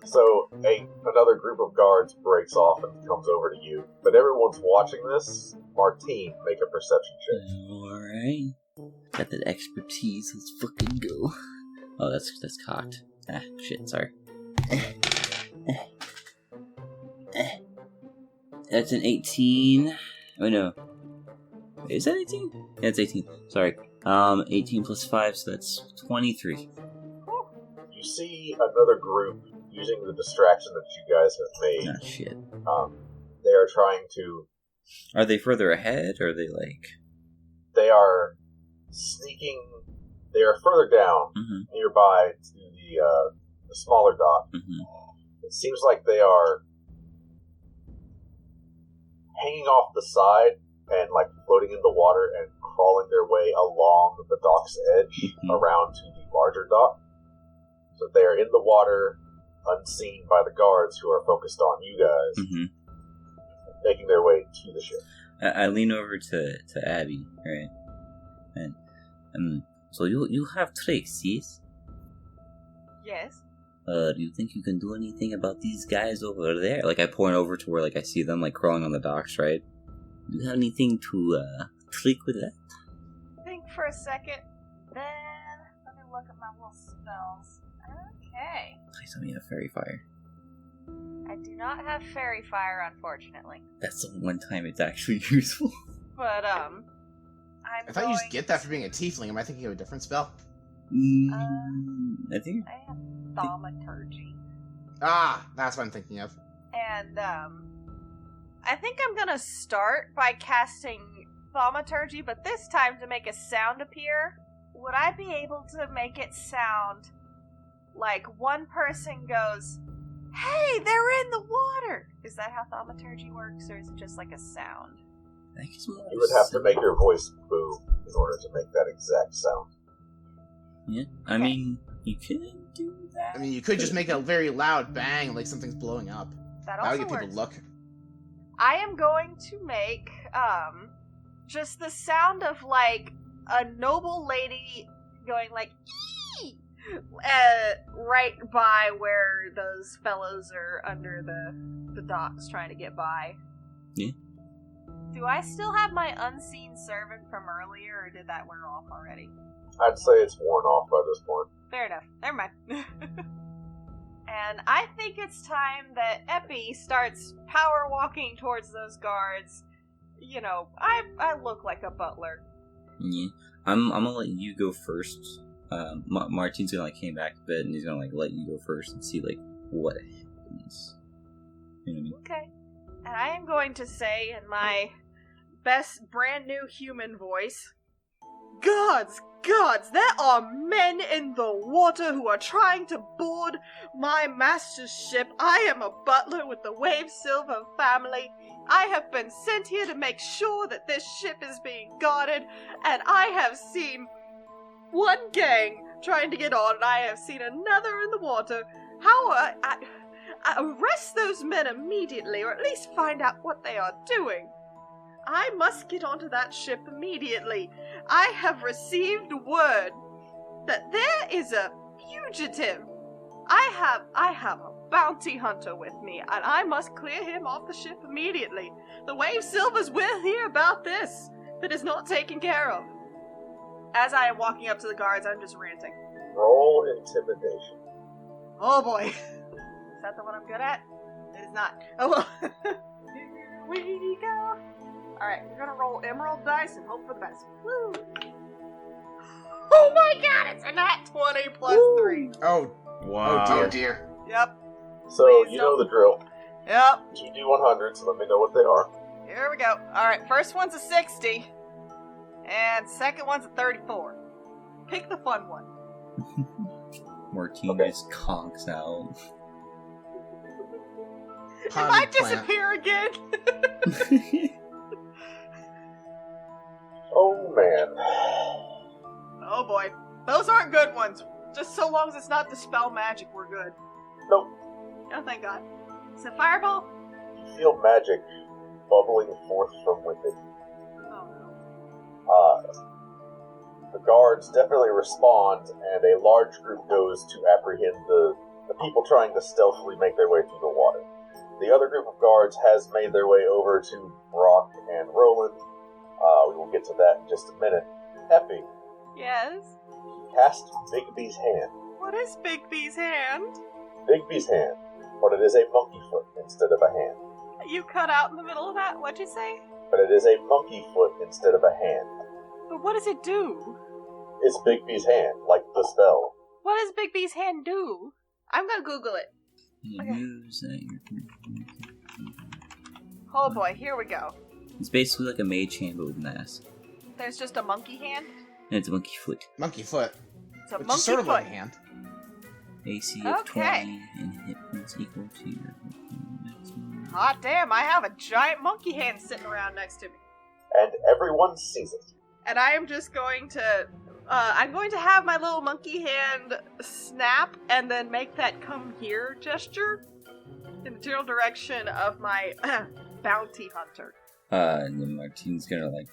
So, another group of guards breaks off and comes over to you. But everyone's watching this. Martine, make a perception check. Alright. Got that expertise, let's fucking go. Oh, that's cocked. Ah, shit, sorry. That's an 18. Oh no. Wait, is that 18? Yeah, it's 18. Sorry. 18 plus 5, so that's 23. You see another group using the distraction that you guys have made. Ah, shit. They are trying to... Are they further ahead, or are they like... They are sneaking... They are further down, nearby to the smaller dock. It seems like they are hanging off the side and like floating in the water and crawling their way along the dock's edge around to the larger dock. So they are in the water, unseen by the guards who are focused on you guys, making their way to the ship. I lean over to Abby, right? And so you have tricks, yes? Yes. Do you think you can do anything about these guys over there? Like, I point over to where, like, I see them, like, crawling on the docks, right? Do you have anything to, trick with that? Think for a second. Then, let me look at my little spells. Okay. Please tell me you have fairy fire. I do not have fairy fire, unfortunately. That's the one time it's actually useful. But, I thought you just get that for being a tiefling. Am I thinking of a different spell? I think... I have thaumaturgy. Ah, that's what I'm thinking of. And, I think I'm gonna start by casting thaumaturgy, but this time to make a sound appear. Would I be able to make it sound like one person goes, "Hey, they're in the water"? Is that how thaumaturgy works, or is it just like a sound? I guess You would have to make your voice boom in order to make that exact sound. Yeah, I mean, you could do that. I mean, you could just make a very loud bang, like something's blowing up. That That also would get works. people to look. I am going to make, just the sound of, like, a noble lady going, like, "Ee!" right by where those fellows are under the docks trying to get by. Yeah. Do I still have my unseen servant from earlier, or did that wear off already? I'd say it's worn off by this point. Fair enough. Never mind. And I think it's time that Epi starts power walking towards those guards. You know, I look like a butler. Yeah, I'm gonna let you go first. Martine's gonna like came back a bit, and he's gonna like let you go first and see like what happens. You know what I mean? Okay. And I am going to say in my best brand new human voice, Gods, there are men in the water who are trying to board my master's ship. I am a butler with the Wave Silver family. I have been sent here to make sure that this ship is being guarded, and I have seen one gang trying to get on, and I have seen another in the water. How I arrest those men immediately, or at least find out what they are doing. I must get onto that ship immediately. I have received word that there is a fugitive. I have a bounty hunter with me, and I must clear him off the ship immediately. The Wave Silvers will hear about this if it is not taken care of. As I am walking up to the guards, I'm just ranting. Roll intimidation. Oh boy. Is that the one I'm good at? It is not. Oh well. Here we go. Alright, we're gonna roll emerald dice and hope for the best. Woo! Oh my god, it's a nat 20 plus 3. Oh, Wow. Oh dear. Yep. So, Please you know don't- the drill. Yep. 2d100, so let me know what they are. Here we go. Alright, first one's a 60. And second one's a 34. Pick the fun one. Martine just conks out. If I disappear again. Oh, man. Oh boy. Those aren't good ones. Just so long as it's not dispel magic, we're good. Nope. Oh, thank God. Is it fireball? You feel magic bubbling forth from within. Oh no. The guards definitely respond, and a large group goes to apprehend the people trying to stealthily make their way through the water. The other group of guards has made their way over to Brock and Roland. We will get to that in just a minute. Effie, Yes? cast Bigby's hand. What is Bigby's hand? Bigby's hand, but it is a monkey foot instead of a hand. You cut out in the middle of that? What'd you say? But it is a monkey foot instead of a hand. But what does it do? It's Bigby's hand, like the spell. What does Bigby's hand do? I'm gonna Google it. Use that Oh boy, here we go. It's basically like a mage hand but with an ass. There's just a monkey hand. And it's a monkey foot. monkey foot. It's a Which monkey is sort of foot. like a hand. AC of Okay. 20 and hit points equal to your maximum. Hot damn, I have a giant monkey hand sitting around next to me. And everyone sees it. And I am just going to, I'm going to have my little monkey hand snap and then make that come here gesture in the general direction of my bounty hunter. And then Martine's gonna like...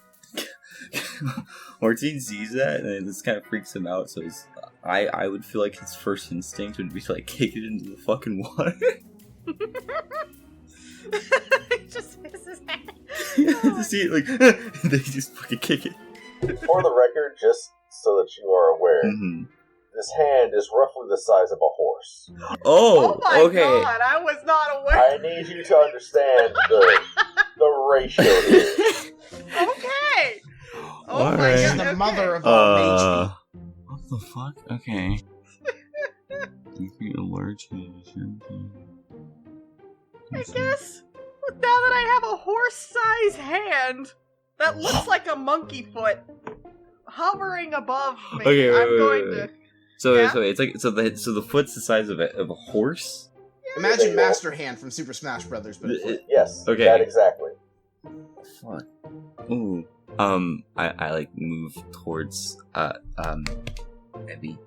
Martine sees that and this kind of freaks him out, so I would feel like his first instinct would be to like kick it into the fucking water. He just hits his head. To see it like... they just fucking kick it. For the record, just so that you are aware, Mm-hmm. this hand is roughly the size of a horse. Oh, my okay. god, I was not aware. I need you to understand the ratio here. Okay. Oh All my right. She's god. the okay. mother of all mage. What the fuck? Okay. Alert. I guess now that I have a horse-sized hand that looks like a monkey foot hovering above me, Okay, wait, I'm wait, going wait, to. wait. So, Yeah? so it's like so the foot's the size of a horse. Imagine Master Hand from Super Smash Brothers, but a foot. Yes, Okay. that exactly. Fuck. Ooh. I like move towards Ebby.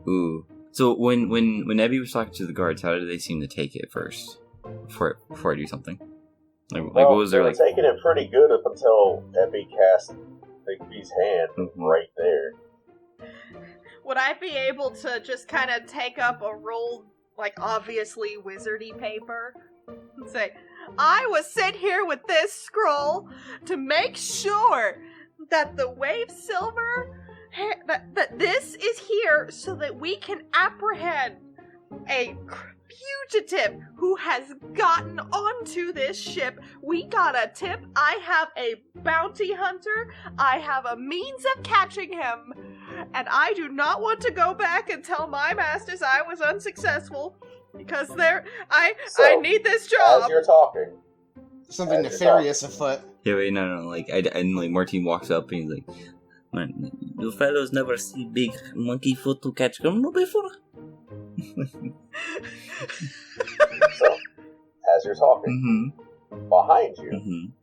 Ooh. So when Ebby was talking to the guards, how did they seem to take it first? Before I do something. Like Well, what was they their were like? taking it pretty good up until Epi cast Bigby's hand Mhm. right there. Would I be able to just kind of take up a rolled, like, obviously wizardy paper and say, I was sent here with this scroll to make sure that the Wave Silver, that this is here so that we can apprehend a fugitive who has gotten onto this ship. We got a tip. I have a bounty hunter. I have a means of catching him. And I do not want to go back and tell my masters I was unsuccessful because I need this job. As you're talking, Something nefarious afoot. Yeah, wait, no, like, and like, Martine walks up and he's like, man, you fellows never see big monkey foot to catch criminal before? So, as you're talking, behind you,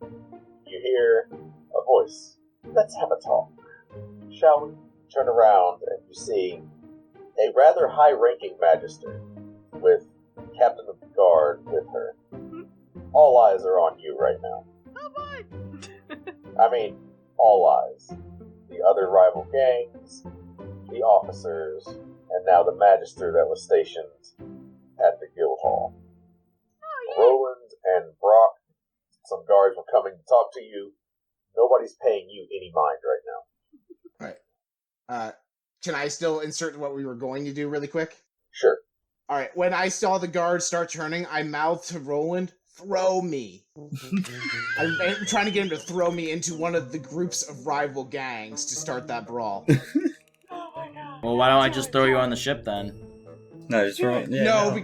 you hear a voice. Let's have a talk. Shall we? Turn around and you see a rather high-ranking magister with Captain of the Guard with her. All eyes are on you right now. Oh boy! I mean, all eyes. The other rival gangs, the officers, and now the magister that was stationed at the guild hall. Oh, Roland and Brock, some guards were coming to talk to you. Nobody's paying you any mind right now. Can I still insert what we were going to do really quick? Sure. All right. When I saw the guards start turning, I mouthed to Roland, "Throw me." I'm trying to get him to throw me into one of the groups of rival gangs to start that brawl. Oh my god. Well, why don't I just throw you on the ship then? No, just right. Yeah, No,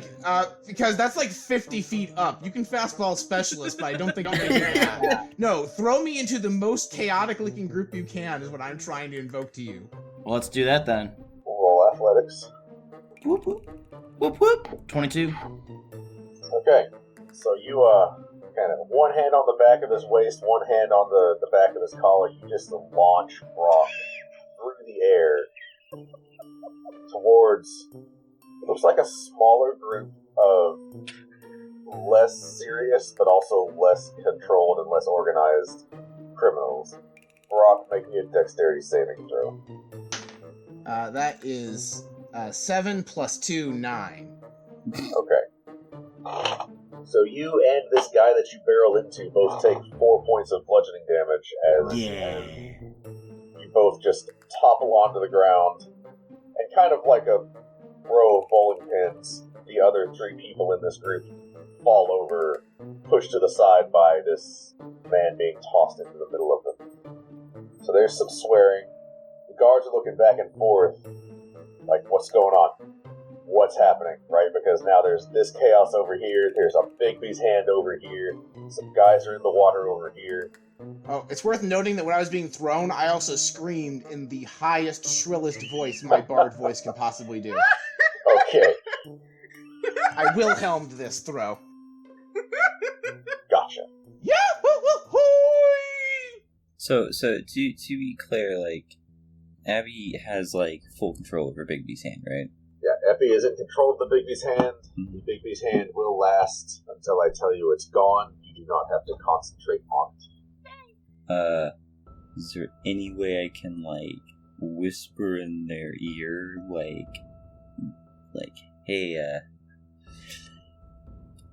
because that's like 50 feet up. You can fastball specialist, but I don't think you can do that. No, throw me into the most chaotic-looking group you can is what I'm trying to invoke to you. Well, let's do that then. Roll athletics. Whoop whoop. Whoop whoop. 22. Okay. So you, kind of one hand on the back of his waist, one hand on the back of his collar. You just launch Brock through the air towards, it looks like a smaller group of less serious but also less controlled and less organized criminals. Brock, make me a dexterity saving throw. That is 7 plus 2, 9. Okay. So you and this guy that you barrel into both take 4 points of bludgeoning damage as you both just topple onto the ground, and kind of like a row of bowling pins, the other 3 people in this group fall over, pushed to the side by this man being tossed into the middle of them. So there's some swearing. The guards are looking back and forth, like, what's going on? What's happening, right? Because now there's this chaos over here, there's a Bigby's hand over here, some guys are in the water over here. Oh, it's worth noting that when I was being thrown, I also screamed in the highest, shrillest voice my bard voice can possibly do. Okay, I Wilhelmed this throw. gotcha. So to be clear, like, Abby has, like, full control over Bigby's hand, right? Yeah, Epi is in control of the Bigby's hand. The Bigby's hand will last until I tell you it's gone. You do not have to concentrate on it. Is there any way I can, like, whisper in their ear, like, hey,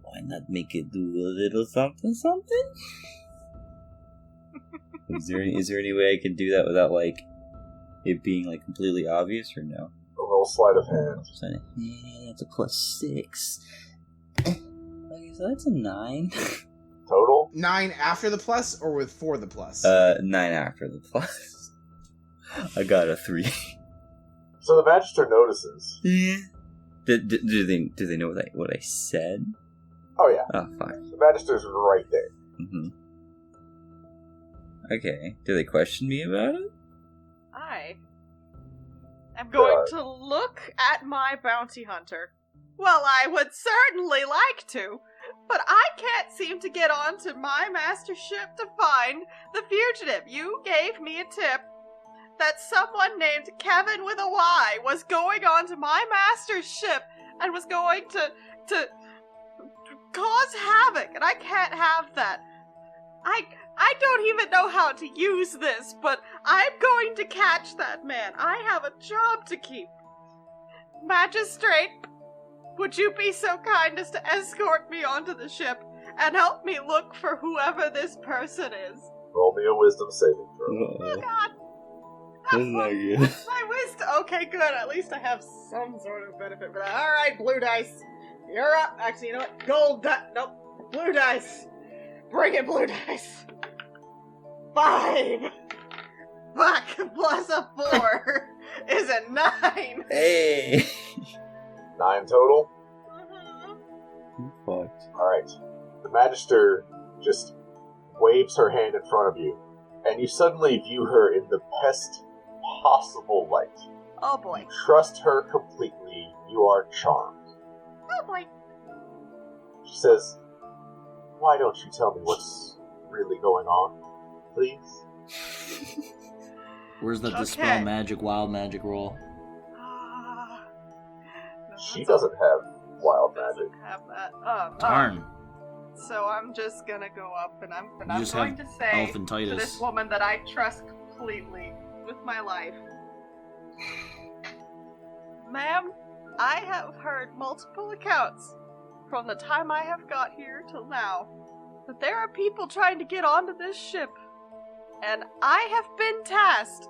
why not make it do a little something? Is there any way I can do that without, like, it being, like, completely obvious, or no? A little sleight of hand. So, that's a +6. Okay, so that's a 9. Total? 9 after the plus, or with 4 the plus? 9 after the plus. I got a 3. So the Magister notices. Yeah. Do they know what I said? Oh yeah. Oh, fine. The Magister's right there. Mm-hmm. Okay. Do they question me about it? I'm going to look at my bounty hunter. Well, I would certainly like to, but I can't seem to get onto my master ship to find the fugitive. You gave me a tip that someone named Kevin with a Y was going onto my master's ship and was going to cause havoc, and I can't have that. I don't even know how to use this, but I'm going to catch that man. I have a job to keep. Magistrate, would you be so kind as to escort me onto the ship and help me look for whoever this person is? Roll me a wisdom saving throw. Oh god! That's not good. What's my wisdom? Okay, good. At least I have some sort of benefit for that. Alright, blue dice. You're up. Actually, you know what? Gold dice. Nope. Blue dice. Bring it, blue dice. 5. Fuck, plus a 4 is a 9. Hey! 9 total? Fucked. Alright. The Magister just waves her hand in front of you, and you suddenly view her in the best possible light. Oh boy. You trust her completely. You are charmed. Oh boy. She says, "Why don't you tell me what's really going on, please?" Where's the Okay. dispel magic, wild magic roll? No, She that's doesn't have wild magic. doesn't have that. Darn. So I'm just gonna go up and I'm You just going have to say to elephantitis. this woman that I trust completely with my life. Ma'am, I have heard multiple accounts from the time I have got here till now that there are people trying to get onto this ship. And I have been tasked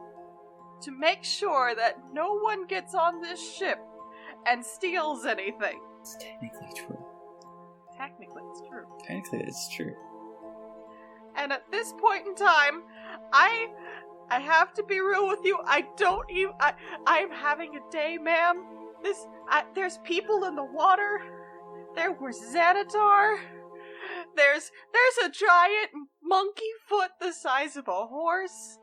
to make sure that no one gets on this ship and steals anything. It's technically true. Technically, it's true. Technically, it's true. And at this point in time, I have to be real with you. I'm having a day, ma'am. There's people in the water. There was Xanatar. There's a giant monkey foot the size of a horse.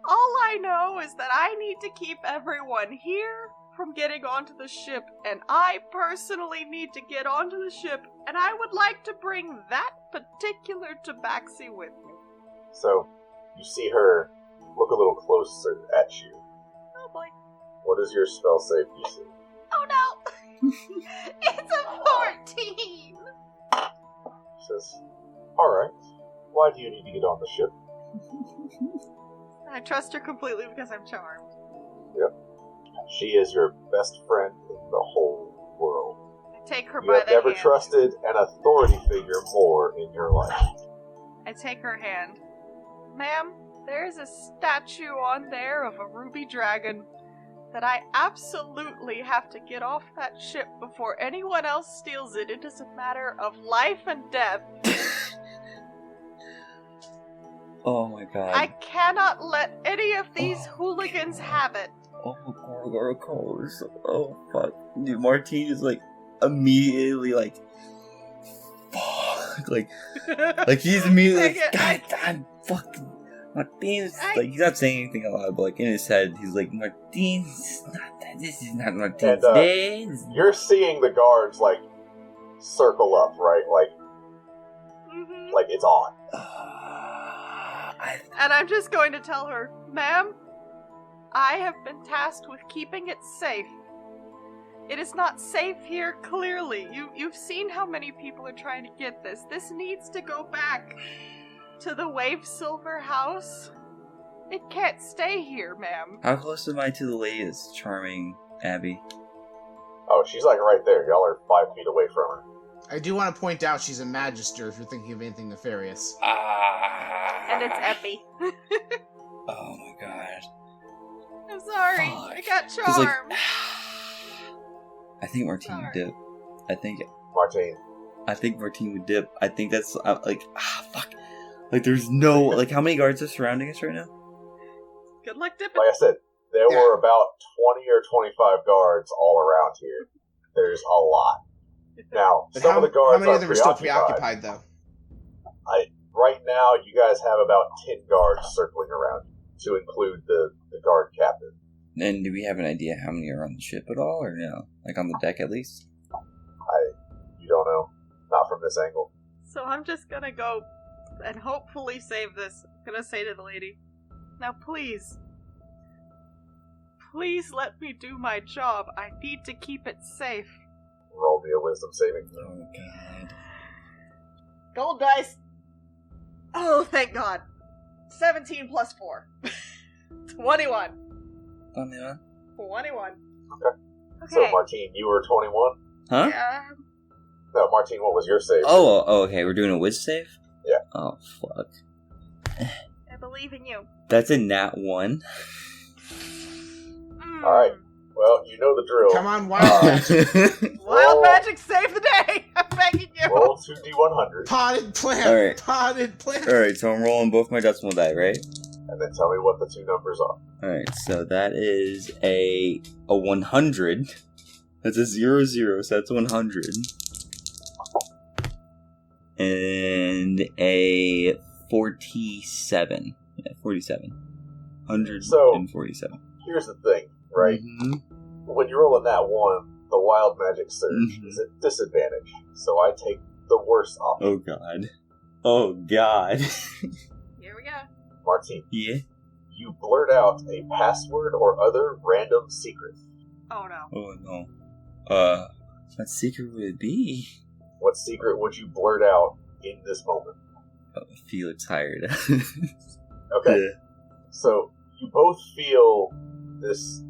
All I know is that I need to keep everyone here from getting onto the ship, and I personally need to get onto the ship, and I would like to bring that particular tabaxi with me. So, you see her look a little closer at you. Oh boy. What is your spell save DC? Oh no! It's a 14! She says, "Alright, why do you need to get on the ship?" I trust her completely because I'm charmed. Yep. She is your best friend in the whole world. I take her You by have the never hand. trusted an authority figure more in your life. I take her hand. Ma'am, there is a statue on there of a ruby dragon that I absolutely have to get off that ship before anyone else steals it. It is a matter of life and death. Oh my god. I cannot let any of these hooligans have it. Oh, Carlos. Oh, fuck. Dude, Martine is like immediately like, fuck. Like he's immediately like, God damn, fucking. Martine's like, he's not saying anything aloud, but like in his head, he's like, Martine's not that. This is not Martine's And, day. You're seeing the guards, like, circle up, right? Mhm. Like it's on. And I'm just going to tell her, ma'am, I have been tasked with keeping it safe. It is not safe here, clearly. You've seen how many people are trying to get this. This needs to go back to the Wave Silver house. It can't stay here, ma'am. How close am I to the lady that's charming Abby? Oh, she's like right there. Y'all are 5 feet away from her. I do want to point out she's a magister if you're thinking of anything nefarious. And it's Epi. Oh my god. I'm sorry. Fuck. I got 'Cause, like, charmed. I think Martine would dip. I think Martine. would dip. I think that's fuck. Like there's no, like how many guards are surrounding us right now? Good luck dipping. Like I said, there Yeah. were about 20 or 25 guards all around here. There's a lot. Now, But some how, of the guards how many are of them are still preoccupied. preoccupied, though? Right now, you guys have about 10 guards circling around you, to include the guard captain. And do we have an idea how many are on the ship at all, or no? Like on the deck at least? You don't know. Not from this angle. So I'm just gonna go and hopefully save this. I'm gonna say to the lady, now please let me do my job. I need to keep it safe. Roll me a wisdom saving. Oh god. Gold dice. Oh, thank God. 17 plus 4. 21. 21? 21. Okay. So, Martine, you were 21? Huh? Yeah. No, Martine, what was your save? Oh, okay. We're doing a whiz save? Yeah. Oh, fuck. I believe in you. That's a nat 1. Alright. Well, you know the drill. Come on, wild magic. Wild magic, save the day! I'm begging you! Roll 2d100, Potted plant. All right. Potted plant. Alright, so I'm rolling both my decimal die, right? and then tell me what the two numbers are. Alright, so that is a 100. That's a 00, so that's 100. And a 47. Yeah, 47. 147. Here's the thing, right? Mm-hmm. When you're rolling that one, the wild magic surge is at disadvantage, so I take the worst option. Oh god. Oh god. Here we go. Martine, Yeah? you blurt out a password or other random secret. Oh no. Oh no. What secret would it be? What secret would you blurt out in this moment? Felix hired. Okay, Yeah. so you both feel this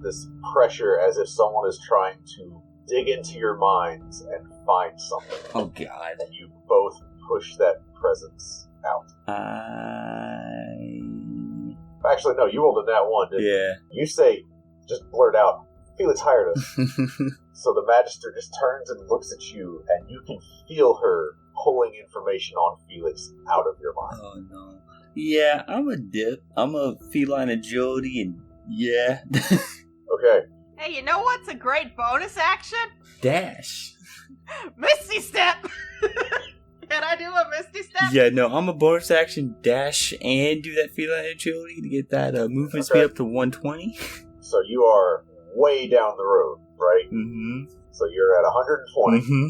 pressure as if someone is trying to dig into your minds and find something. Oh god. And you both push that presence out. Actually, no, you rolled a nat one, didn't you? Yeah. You say, just blurt out, Felix hired us. So the Magister just turns and looks at you, and you can feel her pulling information on Felix out of your mind. Oh no. Yeah, I'm a dip. I'm a feline agility and yeah. Okay, Hey, you know what's a great bonus action? Dash. Misty Step! Can I do a Misty Step? Yeah, no, I'm a bonus action dash and do that feline agility to get that movement speed Okay. up to 120. so you are way down the road, right? Mm-hmm. So you're at 120. Mm-hmm.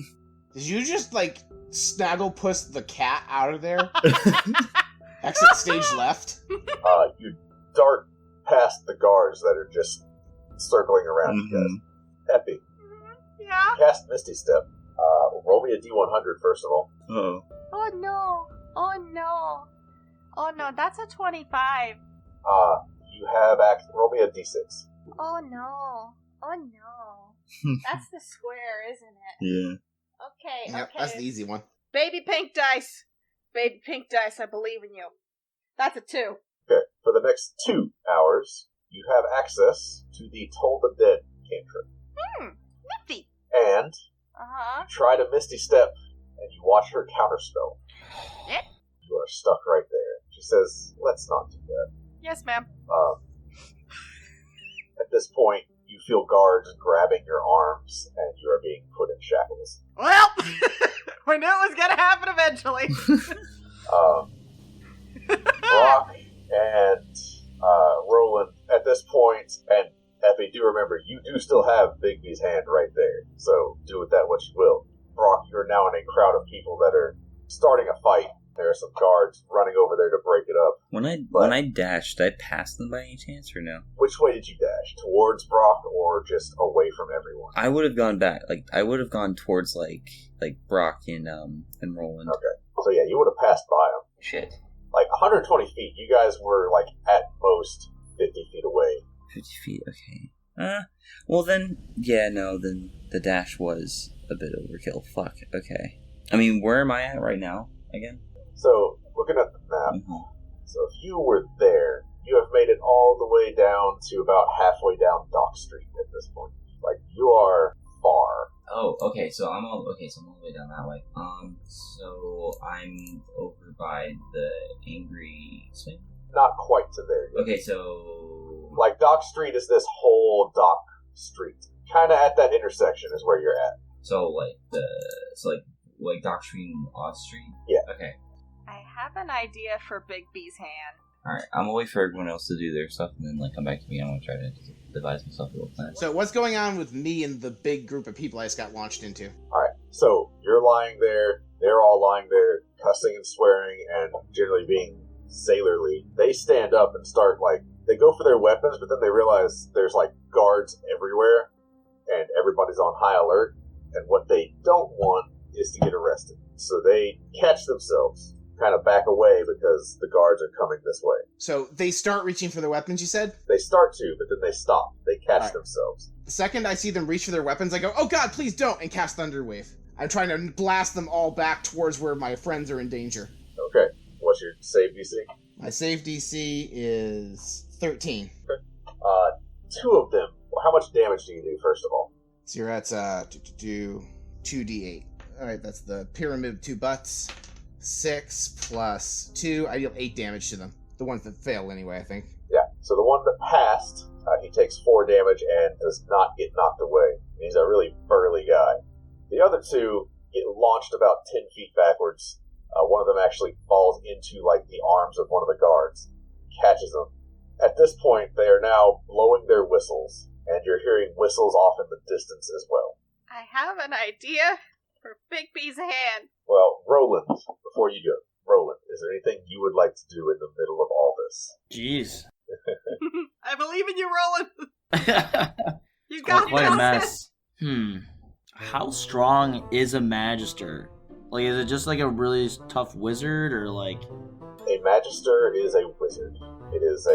Did you just, like, Snagglepuss the cat out of there? Exit stage left? You dart past the guards that are just circling around you guys. Epi, Yeah? cast Misty Step. Roll me a D100 first of all. Oh. Oh no. Oh no. Oh no, that's a 25. You have roll me a D6. Oh no. Oh no. That's the square, isn't it? Yeah. Okay, Yep, okay. that's the easy one. Baby pink dice. Baby pink dice, I believe in you. That's a 2. Okay, for the next 2 hours, you have access to the Toll the Dead cantrip. Nifty. And Uh-huh. you try to Misty Step, and you watch her counterspell. Yeah. You are stuck right there. She says, let's not do that. Yes, ma'am. At this point, you feel guards grabbing your arms, and you are being put in shackles. Well, we knew it was gonna happen eventually. Brock and Roland, at this point, and Effie, do remember, you do still have Bigby's hand right there, so do with that what you will. Brock, you're now in a crowd of people that are starting a fight. There are some guards running over there to break it up. When I dashed, did I pass them by any chance or no? Which way did you dash? Towards Brock or just away from everyone? I would have gone back. Like I would have gone towards like Brock and Roland. Okay. So yeah, you would have passed by them. Shit. Like 120 feet, you guys were like at most 50 feet away. 50 feet. Okay. Well then, yeah, no. Then the dash was a bit overkill. Fuck. Okay. I mean, where am I at right now again? So, looking at the map, Mhm. so if you were there, you have made it all the way down to about halfway down Dock Street at this point. Like, you are far. Oh, okay. So I'm all the way down that way. So I'm over by the angry swing. Not quite to there yet. Okay, so Like, Dock Street is this whole Dock Street. Kind of at that intersection is where you're at. like Dock Street and Oz Street. Yeah. Okay. I have an idea for Big B's hand. All right. I'm gonna wait for everyone else to do their stuff and then come back to me. I'm gonna try to devise myself a little plan. So what's going on with me and the big group of people I just got launched into? Alright, so you're lying there, they're all lying there, cussing and swearing, and generally being sailorly. They stand up and start, they go for their weapons, but then they realize there's, guards everywhere, and everybody's on high alert, and what they don't want is to get arrested. So they catch themselves, kind of back away because the guards are coming this way. So they start reaching for their weapons, you said? They start to, but then they stop. They catch Alright. themselves. The second I see them reach for their weapons, I go, oh god, please don't, and cast Thunderwave. I'm trying to blast them all back towards where my friends are in danger. Okay, what's your save DC? My save DC is 13. 2 of them, how much damage do you do, first of all? So you're at 2d8. Alright, that's the pyramid of 2 butts. 6 plus 2. I deal 8 damage to them. The ones that fail anyway, I think. Yeah, so the one that passed, he takes 4 damage and does not get knocked away. He's a really burly guy. The other 2 get launched about 10 feet backwards. One of them actually falls into, like, the arms of one of the guards, catches them. At this point, they are now blowing their whistles, and you're hearing whistles off in the distance as well. I have an idea for Big B's hand. Well, Roland, before you go, Roland, is there anything you would like to do in the middle of all this? Jeez. I believe in you, Roland. You Quite got a this. mess. How strong is a Magister? Like, is it just like a really tough wizard, or like... A Magister is a wizard. It is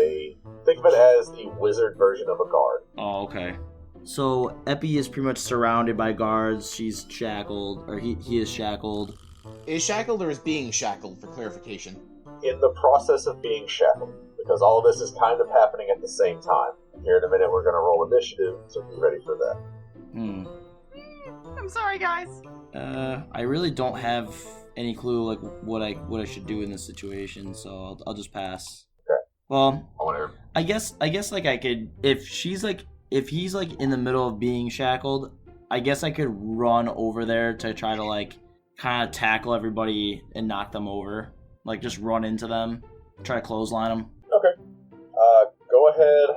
think of it as the wizard version of a guard. Oh, okay. So, Epi is pretty much surrounded by guards. She's shackled, or he is shackled. Is shackled or is being shackled, for clarification? In the process of being shackled, because all of this is kind of happening at the same time. Here in a minute we're going to roll initiative, so be ready for that. I'm sorry, guys. I really don't have any clue like what I should do in this situation, so I'll just pass. Okay. Well, Whatever. I guess like I could, if he's like in the middle of being shackled, I guess I could run over there to try to like kind of tackle everybody and knock them over, like just run into them, try to clothesline them. Okay. Go ahead,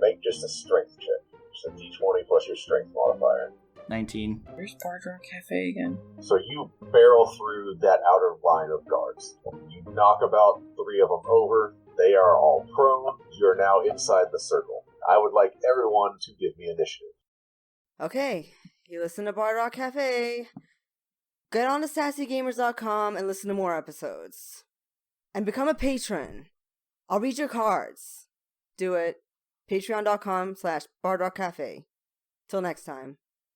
make just a strength check. Just a d20 plus your strength modifier. 19. Where's Bard Rock Cafe again? So you barrel through that outer line of guards. You knock about 3 of them over. They are all prone. You are now inside the circle. I would like everyone to give me initiative. Okay, you listen to Bard Rock Cafe. Get on to sassygamers.com and listen to more episodes. And become a patron. I'll read your cards. Do it. Patreon.com/BardRockCafe. Till next time.